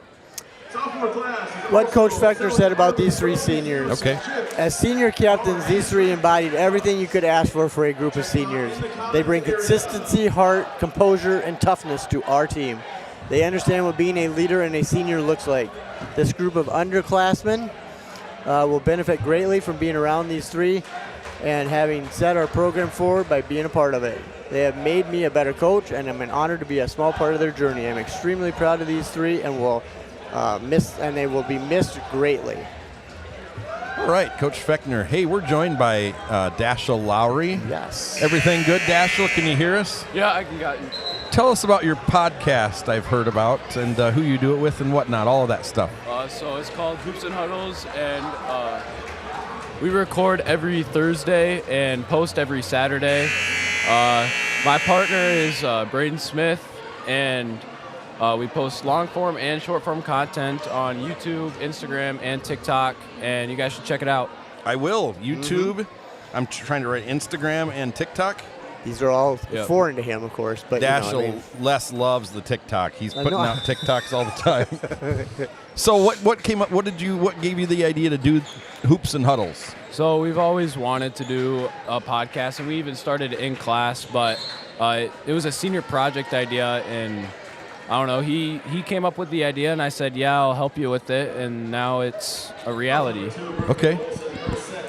What Coach Fechner said about these 3 seniors. Okay. As senior captains, these 3 embodied everything you could ask for a group of seniors. They bring consistency, heart, composure, and toughness to our team. They understand what being a leader and a senior looks like. This group of underclassmen will benefit greatly from being around these 3 and having set our program forward by being a part of it. They have made me a better coach, and I'm an honor to be a small part of their journey. I'm extremely proud of these 3 and they will be missed greatly. All right, Coach Fechner. Hey, we're joined by Dashiell Lowry. Yes. Everything good, Dashiell? Can you hear us? Yeah, I can got you. Tell us about your podcast I've heard about and who you do it with and whatnot, all of that stuff. So it's called Hoops and Huddles, and we record every Thursday and post every Saturday. My partner is Braden Smith, and we post long-form and short-form content on YouTube, Instagram, and TikTok, and you guys should check it out. I will. YouTube. I'm trying to write Instagram and TikTok. These are all foreign to him, of course. But Dashiell Les loves the TikTok. He's putting out TikToks all the time. So what came up? What gave you the idea to do Hoops and Huddles? So we've always wanted to do a podcast, and we even started in class, but it was a senior project idea, and I don't know, he came up with the idea, and I said, yeah, I'll help you with it, and now it's a reality. Okay.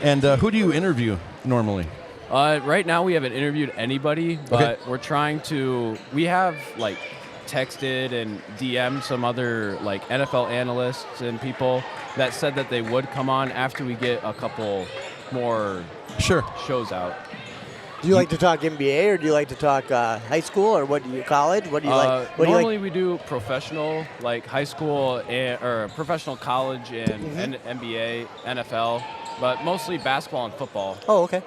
And who do you interview normally? Right now we haven't interviewed anybody, but we're trying to, we have like texted and DM'd some other like NFL analysts and people that said that they would come on after we get a couple more shows out. Do you like to talk NBA or do you like to talk high school or college? What do you like? Normally we do professional, like high school or professional college and NBA, NFL, but mostly basketball and football. Oh, okay.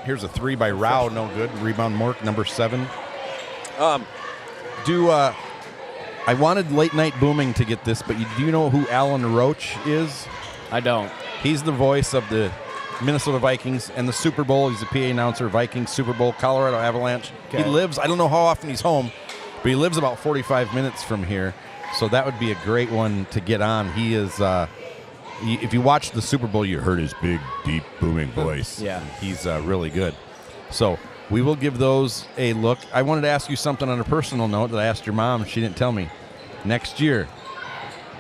Here's a 3 by Rao, no good. Rebound Mork, number 7. I wanted Late Night Booming to get this, but do you know who Alan Roach is? I don't. He's the voice of the Minnesota Vikings and the Super Bowl. He's a PA announcer, Vikings, Super Bowl, Colorado Avalanche. Okay. He lives, I don't know how often he's home, but he lives about 45 minutes from here. So that would be a great one to get on. He is, if you watch the Super Bowl, you heard his big, deep, booming voice. Yeah. He's really good. So we will give those a look. I wanted to ask you something on a personal note that I asked your mom. She didn't tell me. Next year,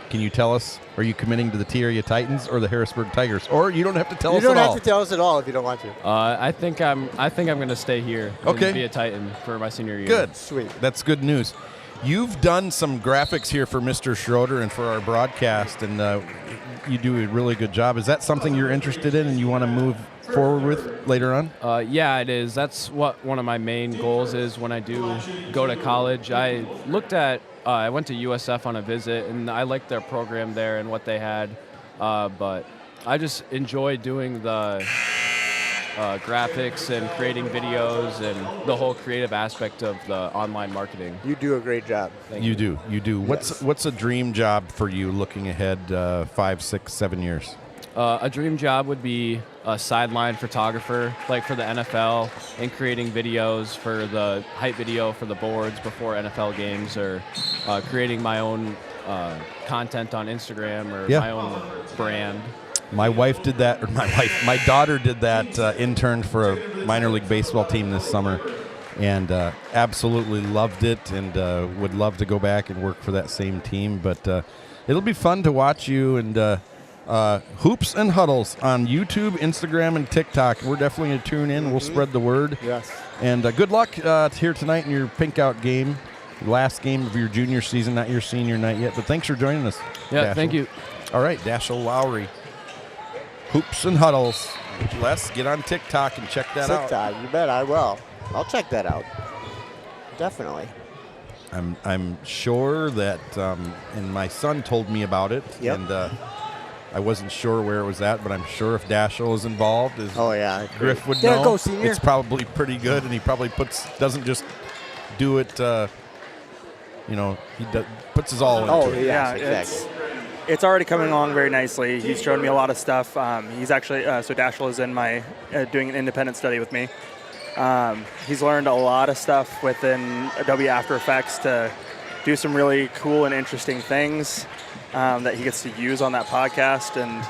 can you tell us, are you committing to the T-Area Titans or the Harrisburg Tigers? Or you don't have to tell us at all. You don't have to tell us at all if you don't want to. I think I'm going to stay here and be a Titan for my senior year. Good. Sweet. That's good news. You've done some graphics here for Mr. Schroeder and for our broadcast, and you do a really good job. Is that something you're interested in and you want to move forward with later on? Yeah, it is. That's what one of my main goals is when I do go to college. I went to USF on a visit, and I liked their program there and what they had, but I just enjoy doing the graphics and creating videos and the whole creative aspect of the online marketing. You do a great job. Thank you. You do. What's a dream job for you looking ahead 5, 6, 7 years? A dream job would be a sideline photographer, like for the NFL, and creating videos for the hype video for the boards before NFL games, or creating my own content on Instagram or my own brand. My wife did that, or my daughter did that, interned for a minor league baseball team this summer, and absolutely loved it, and would love to go back and work for that same team. But it'll be fun to watch you and Hoops and Huddles on YouTube, Instagram, and TikTok. We're definitely going to tune in. We'll spread the word. Yes. And good luck here tonight in your pink out game. Last game of your junior season, not your senior night yet. But thanks for joining us. Yeah, Dashiell. thank you. All right, Dashiell Lowry. Hoops and Huddles. Les, get on TikTok and check that out. TikTok, you bet I will. I'll check that out. Definitely. I'm sure that, and my son told me about it, and I wasn't sure where it was at, but I'm sure if Dashiell is involved, Griff would There know. goes senior. It's probably pretty good, and he probably doesn't just do it. Puts his all into it. Yeah, exactly. It's already coming along very nicely. He's shown me a lot of stuff. He's actually, so Dashiell is in my, doing an independent study with me. He's learned a lot of stuff within Adobe After Effects to do some really cool and interesting things that he gets to use on that podcast. And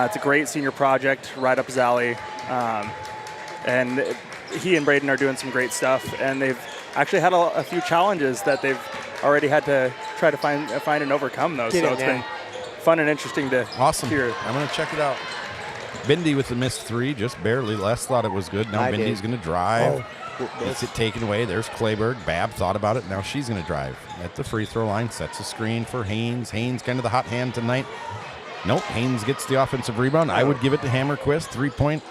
it's a great senior project, right up his alley. And he and Braden are doing some great stuff. And they've actually had a few challenges that they've already had to try to find and overcome those. So it's been fun and interesting to hear. I'm going to check it out. Bindi with the missed 3, just barely. Les thought it was good. Now Bindi's going to drive. Gets it taken away. There's Clayberg. Bab thought about it. Now she's going to drive at the free throw line. Sets a screen for Haynes. Haynes kind of the hot hand tonight. Nope. Haynes gets the offensive rebound. I would give it to Hammerquist. 3-point.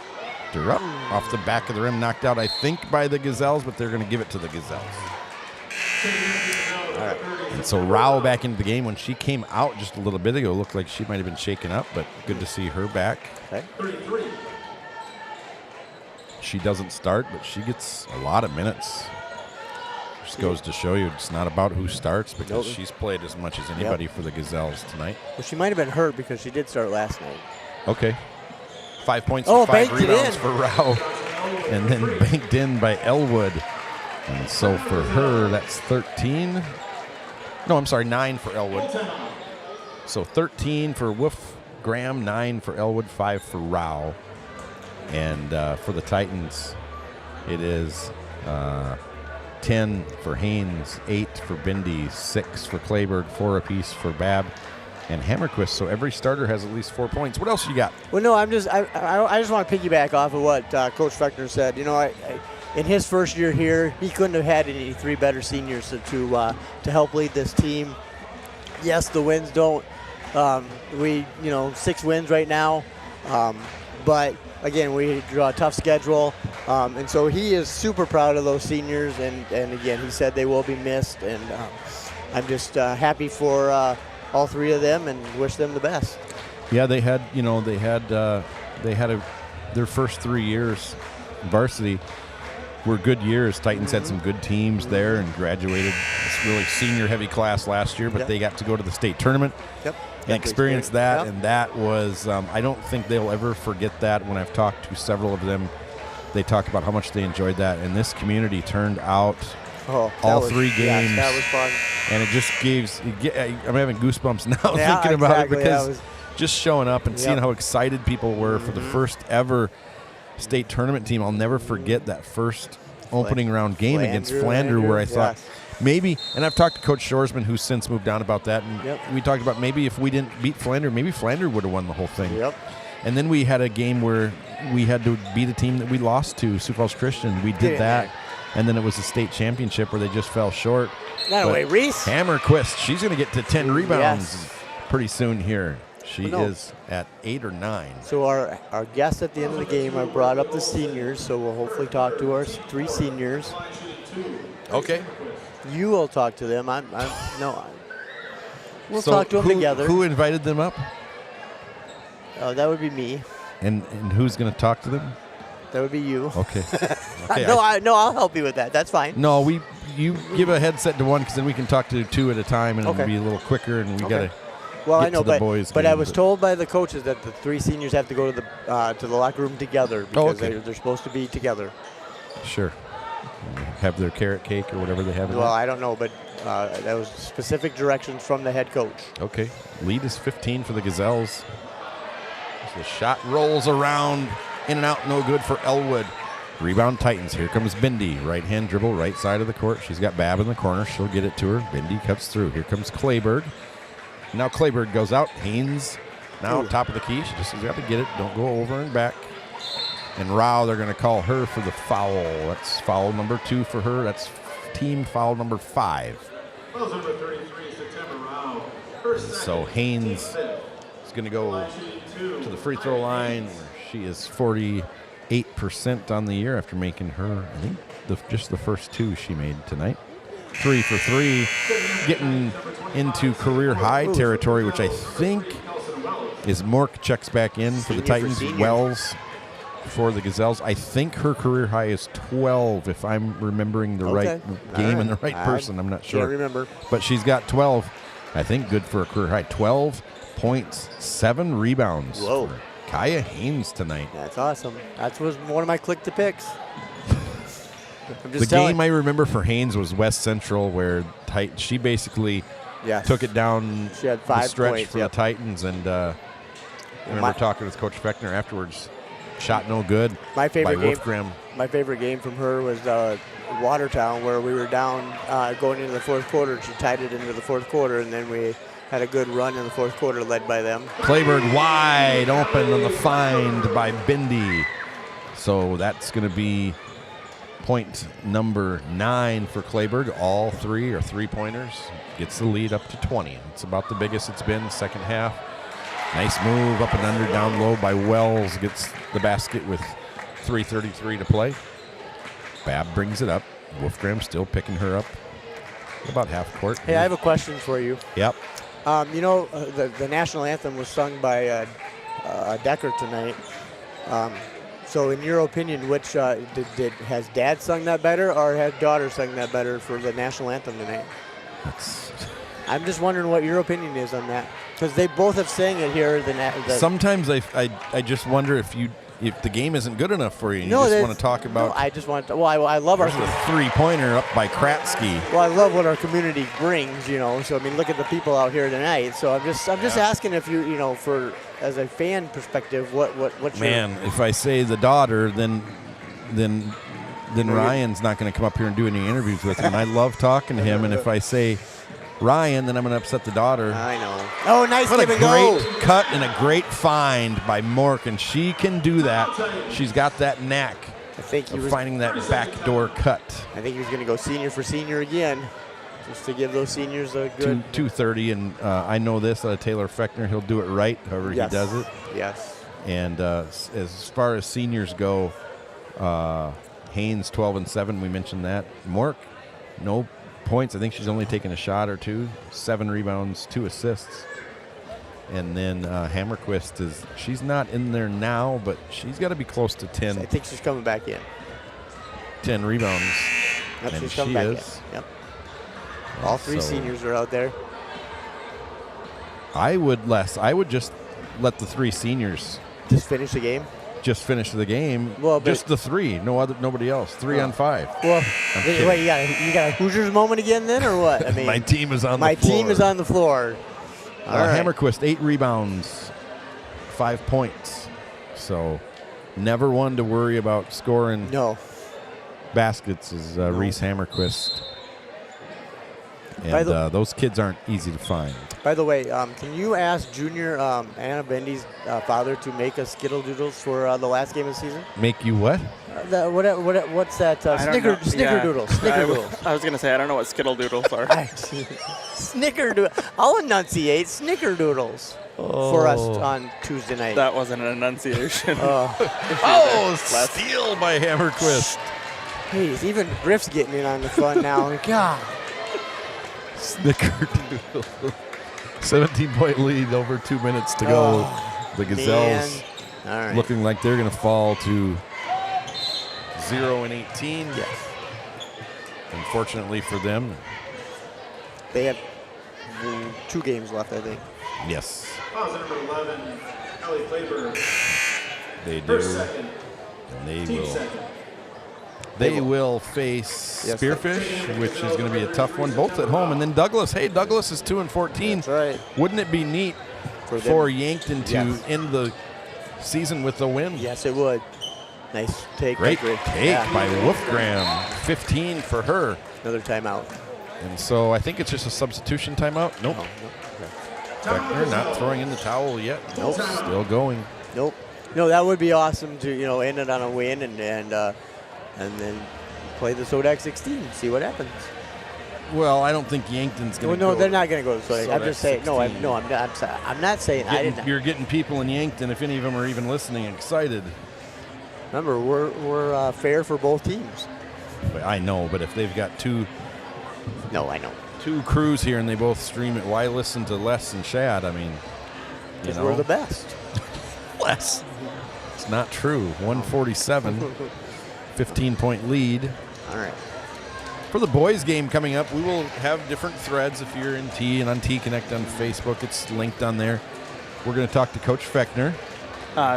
Up off the back of the rim. Knocked out, I think, by the Gazelles, but they're going to give it to the Gazelles. All right. And so Rao back into the game. When she came out just a little bit ago, looked like she might have been shaken up, but good to see her back. Okay. She doesn't start, but she gets a lot of minutes. Just goes to show you it's not about who starts, because she's played as much as anybody for the Gazelles tonight. Well, she might have been hurt because she did start last night. Okay. 5 points and 5 rebounds for Rao. And then banked in by Elwood. And so for her, that's 13. No, I'm sorry, 9 for Elwood. So 13 for Wolf Graham, 9 for Elwood, 5 for Rao. And for the Titans, it is 10 for Haynes, 8 for Bindi, 6 for Clayberg, 4 apiece for Bab and Hammerquist. So every starter has at least 4 points. What else you got? Well, no, I just want to piggyback off of what Coach Fechner said. You know, in his first year here, he couldn't have had any 3 better seniors to help lead this team. Yes, the wins don't. 6 wins right now, but again, we draw a tough schedule, and so he is super proud of those seniors. And again, he said they will be missed, and I'm just happy for all 3 of them and wish them the best. Yeah, they had their first 3 years varsity were good years. Titans had some good teams there and graduated this really senior heavy class last year, but they got to go to the state tournament and experience that. And that was, I don't think they'll ever forget that. When I've talked to several of them, they talk about how much they enjoyed that. And this community turned out all 3 games. Yes, that was fun. And it just I'm having goosebumps now thinking about it, because just showing up and seeing how excited people were for the first ever state tournament team. I'll never forget that first opening round game against Flander, where I thought maybe, and I've talked to Coach Shoresman, who's since moved on, about that, and we talked about maybe if we didn't beat Flander, maybe Flander would have won the whole thing. Yep. And then we had a game where we had to beat a team that we lost to, Sioux Falls Christian. We did that, and then it was a state championship where they just fell short. That way, Reese. Hammerquist, she's going to get to 10 rebounds pretty soon here. She is at 8 or 9. So our guests at the end of the game, I brought up the seniors, so we'll hopefully talk to our 3 seniors. Okay. You will talk to them. We'll talk to them together. Who invited them up? That would be me. And who's going to talk to them? That would be you. Okay. I'll help you with that. That's fine. No, you give a headset to one, because then we can talk to 2 at a time, and it'll be a little quicker, and we got to. Well, I know, the boys but game, I was told by the coaches that the 3 seniors have to go to the locker room together because they're supposed to be together. Sure. Have their carrot cake or whatever they have. Well, I don't know, but that was specific directions from the head coach. Okay. Lead is 15 for the Gazelles. The shot rolls around, in and out, no good for Elwood. Rebound Titans. Here comes Bindi. Right-hand dribble, right side of the court. She's got Bab in the corner. She'll get it to her. Bindi cuts through. Here comes Clayberg. Now Clayberg goes out. Haynes now top of the key. She just has got to get it. Don't go over and back. And Rao, they're going to call her for the foul. That's foul number 2 for her. That's team foul number 5. Number 33, September Rao. So Haynes is going to go to the free throw line. She is 48% on the year after making her, I think, just the first 2 she made tonight. 3 for 3, getting into career high territory, which I think is Mork checks back in for the Titans. Wells for the Gazelles. I think her career high is 12, if I'm remembering the right game and the right person. I'm not sure. Can't remember. But she's got 12. I think good for a career high. 12 points, 7 rebounds. Whoa. For Kaya Haynes tonight. That's awesome. That was one of my click to picks. The game I remember for Haynes was West Central, where she basically took it down she had 5 the stretch points, for the Titans. And I remember talking with Coach Fechner afterwards. Shot no good. My favorite game. Wolfgram. My favorite game from her was Watertown, where we were down going into the 4th quarter. And she tied it into the 4th quarter, and then we had a good run in the 4th quarter led by them. Clayberg wide open on the find by Bindi. So that's going to be point number 9 for Clayberg. All 3 are 3-pointers. Gets the lead up to 20. It's about the biggest it's been second half. Nice move up and under, down low by Wells. Gets the basket with 3:33 to play. Bab brings it up. Wolfgram still picking her up about half court. Hey, I have a question for you. Yep. The national anthem was sung by Decker tonight. So in your opinion, which has Dad sung that better, or has daughter sung that better for the national anthem tonight? I'm just wondering what your opinion is on that, because they both have sang it here. Sometimes I just wonder if the game isn't good enough for you. And you just want to talk about. No, I just want to. Well, I love our 3-pointer up by Kratzky. Well, I love what our community brings. So I mean, look at the people out here tonight. So I'm just asking if you for as a fan perspective, what's man? If I say the daughter, then Ryan's not going to come up here and do any interviews with him. I love talking to him, and if I say Ryan, then I'm going to upset the daughter. I know. Oh, nice what give a and go. Great cut and a great find by Mork, and she can do that. She's got that knack of finding that backdoor cut. I think he was going to go senior for senior again, just to give those seniors a good 2:30. And I know this Taylor Fechner, he'll do it right, however he does it. Yes. And as far as seniors go, Haynes 12 and 7. We mentioned that. Mork, no points. I think she's only taken a shot or 2. 7 rebounds, 2 assists. And then Hammerquist she's not in there now, but she's got to be close to 10. I think she's coming back in. 10 rebounds. Yep, and she's coming back in. Yep. All 3 seniors are out there. I would just let the 3 seniors just finish the game. Just finish the game. Well, just the 3, nobody else. 3 on 5. Well, wait, you got a Hoosiers moment again then, or what? I mean, my team is on the floor. My team is on the floor. All right. Hammerquist 8 rebounds, 5 points. So never one to worry about scoring. No. baskets is Reese Hammerquist. By And the- those kids aren't easy to find. By the way, can you ask Junior Anna Bendy's father to make us Skittle Doodles for the last game of the season? Make you what? What's that? I don't know. Snickerdoodles. Snickerdoodles. I was going to say, I don't know what Skittle Doodles are. Snickerdoodle. I'll enunciate Snickerdoodles for us on Tuesday night. That wasn't an enunciation. Oh, steal by Hammerquist. Jeez, even Griff's getting in on the fun now. God. Snickerdoodle. 17-point lead, over 2 minutes to go. The Gazelles All right. looking like they're going to fall to 0-18. Yes. Unfortunately for them, They have 2 games left, I think. yes, Fouls at number 11, Ellie Claver. they do. First second. And they Team will. second. They will face Yes. Spearfish, which is going to be a tough one, both at home. And then Douglas. Hey, Douglas is 2-14. That's right. Wouldn't it be neat For them. for Yankton to Yes. end the season with a win? Yes, it would. Nice take. Great by Griff. take Yeah. by Wolfgram. 15 for her. Another timeout. And so I think it's just a substitution timeout. Nope. No, Beckner not throwing in the towel yet. Nope. Still going. Nope. No, that would be awesome to end it on a win and then play the Sodak 16. See what happens. Well, I don't think Yankton's going Well, to no, go. they're not going to go to Sodak. I'm Sodak just saying. No, 16. I'm not saying. I didn't. You're getting people in Yankton, if any of them are even listening, excited. Remember, we're fair for both teams. But I know, but if they've got two No, I know. crews here and they both stream it, why listen to Les and Shad? I mean, you Because know. we're the best. Les. It's not true. 147, 15-point lead. All right. For the boys' game coming up, we will have different threads if you're in T and on T Connect on Facebook. It's linked on there. We're going to talk to Coach Fechner.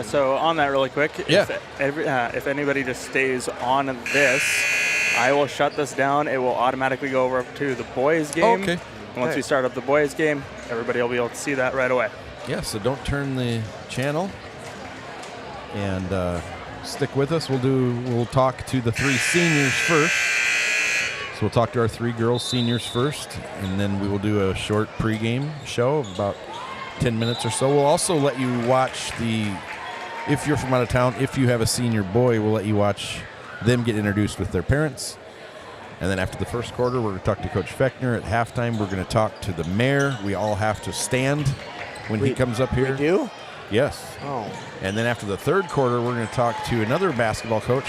So on that really quick, Yeah. if anybody just stays on this, I will shut this down. It will automatically go over to the boys' game. Okay. And once we start up the boys' game, everybody will be able to see that right away. Yeah, so don't turn the channel and stick with us. We'll talk to the 3 seniors first. So we'll talk to our 3 girls seniors first, and then we will do a short pregame show of about 10 minutes or so. We'll also let you watch if you're from out of town, if you have a senior boy, we'll let you watch them get introduced with their parents. And then after the first quarter, we're going to talk to Coach Fechner. At halftime, we're going to talk to the mayor. We all have to stand when he comes up here. We do? Yes. Oh. And then after the third quarter, we're going to talk to another basketball coach,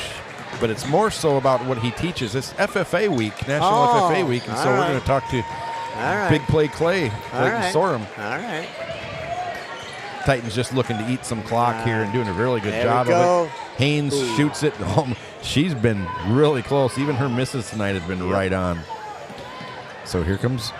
but it's more so about what he teaches. It's FFA week, National FFA week, and so we're going to talk to All right. Big Play Clay, Clayton Sorum. All right. Titans just looking to eat some clock here and doing a really good There job we go. of it. Haynes shoots it home. She's been really close. Even her misses tonight have been right on. So here comes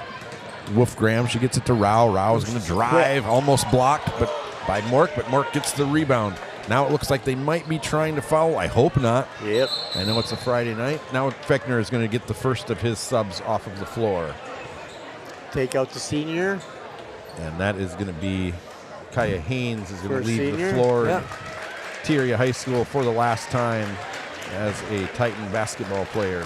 Wolfgram. She gets it to Rao. Rao is going to drive, almost blocked, but by Mork, but Mork gets the rebound. Now it looks like they might be trying to foul. I hope not. Yep. I know it's a Friday night. Now Fechner is going to get the first of his subs off of the floor. Take out the senior. And that is going to be Kaya Haynes is going For to leave senior, the floor. yep. T-Area High School for the last time as a Titan basketball player.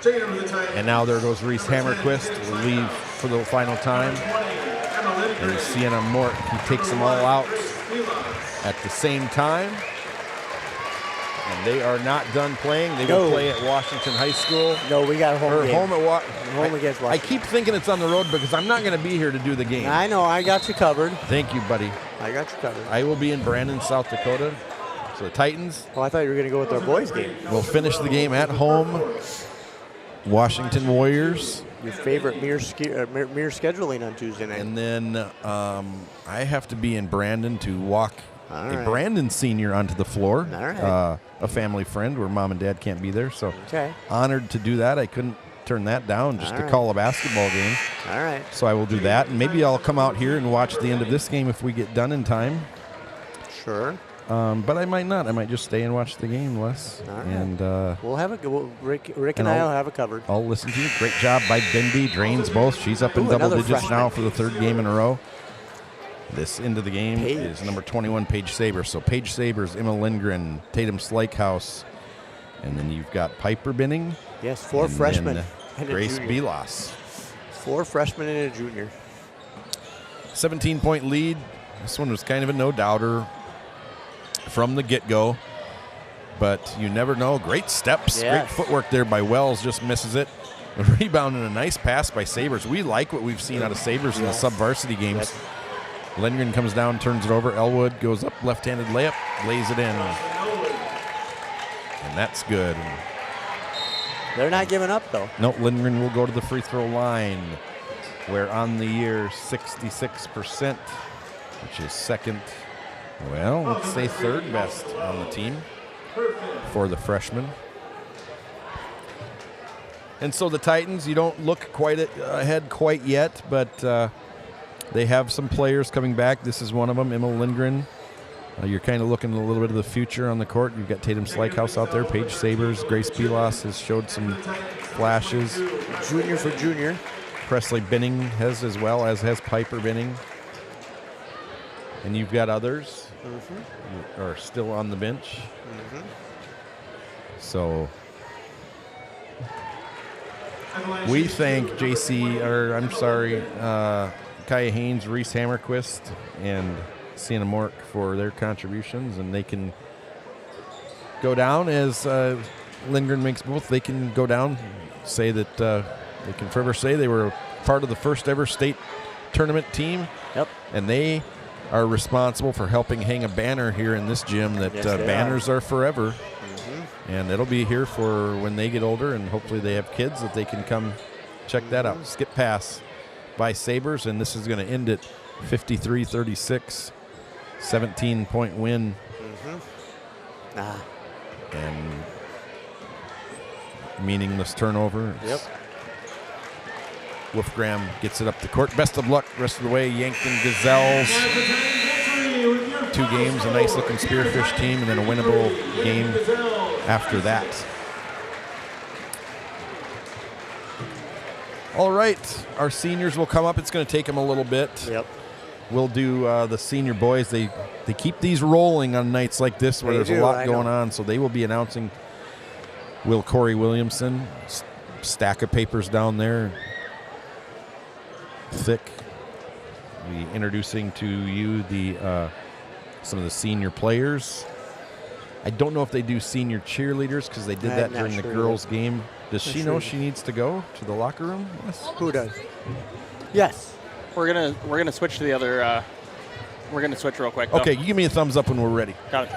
Taking over the Titans. And now there goes Reese Hammerquist. Will leave for the final time. And Sienna Mort, he takes them all out at the same time. And they are not done playing. They will No. play at Washington High School. No, we got a home Or game. home at Home against I Washington. keep thinking it's on the road because I'm not going to be here to do the game. I know. I got you covered. Thank you, buddy. I got you covered. I will be in Brandon, South Dakota. So the Titans Oh, I thought you were going to go with our boys game. will finish the game at home. Washington Warriors. Your favorite mere scheduling on Tuesday night. And then I have to be in Brandon to walk All a right. Brandon senior onto the floor. All right. A family friend where mom and dad can't be there. So Okay. honored to do that. I couldn't turn that down just All to right. call a basketball game. All right. So I will do that. And maybe I'll come out here and watch the end of this game if we get done in time. Sure. But I might not. I might just stay and watch the game, Les. All right. And We'll have it. Rick and And I I'll- will have it covered. I'll listen to you. Great job by Bendy. Drains both. She's up in Ooh, double another digits freshman. now for the third game in a row. This into the game is number 21, Paige Sabers. So Paige Sabers, Emma Lindgren, Tatum Slakehouse, and then you've got Piper Binning. Yes, 4 freshmen. And Grace a junior. Bilas. 4 freshmen and a junior. 17-point lead. This one was kind of a no-doubter from the get-go, but you never know. Great steps, great footwork there by Wells, just misses it. A rebound and a nice pass by Sabers. We like what we've seen out of Sabers in the sub-varsity games. Lindgren comes down, turns it over. Elwood goes up, left-handed layup, lays it in. And that's good. They're not giving up, though. No, Lindgren will go to the free throw line, where on the year, 66%, which is second, well, let's say third best on the team for the freshmen. And so the Titans, you don't look quite ahead quite yet, but they have some players coming back. This is one of them, Emma Lindgren. You're kind of looking a little bit of the future on the court. You've got Tatum Slakehouse out there, Paige Sabers, Grace Bilas has showed some flashes. Junior for junior. Presley Binning has as well, as has Piper Binning. And you've got others who are still on the bench. So we thank Kaya Haynes, Reese Hammerquist, and Sienna Mork for their contributions, and they can go down as Lindgren makes both. They can go down, say that they can forever say they were part of the first ever state tournament team. Yep. And they are responsible for helping hang a banner here in this gym that banners are forever. And it'll be here for when they get older, and hopefully they have kids that they can come check that out. Skip pass by Sabers, and this is going to end it 53-36, 17-point win. And meaningless turnover. Yep. Wolfgram gets it up the court. Best of luck rest of the way. Yankton Gazelles. 2 games, a nice-looking Spearfish team, and then a winnable game after that. All right, our seniors will come up. It's going to take them a little bit. Yep. We'll do the senior boys. They keep these rolling on nights like this where there's a lot going on, so they will be announcing Will Corey Williamson. Stack of papers down there. Thick. Be introducing to you the some of the senior players. I don't know if they do senior cheerleaders because they did that during the girls' game. Does she know she needs to go to the locker room? Yes. Who does? Yes. We're gonna switch to the other. We're gonna switch real quick, though. Okay, you give me a thumbs up when we're ready. Got it.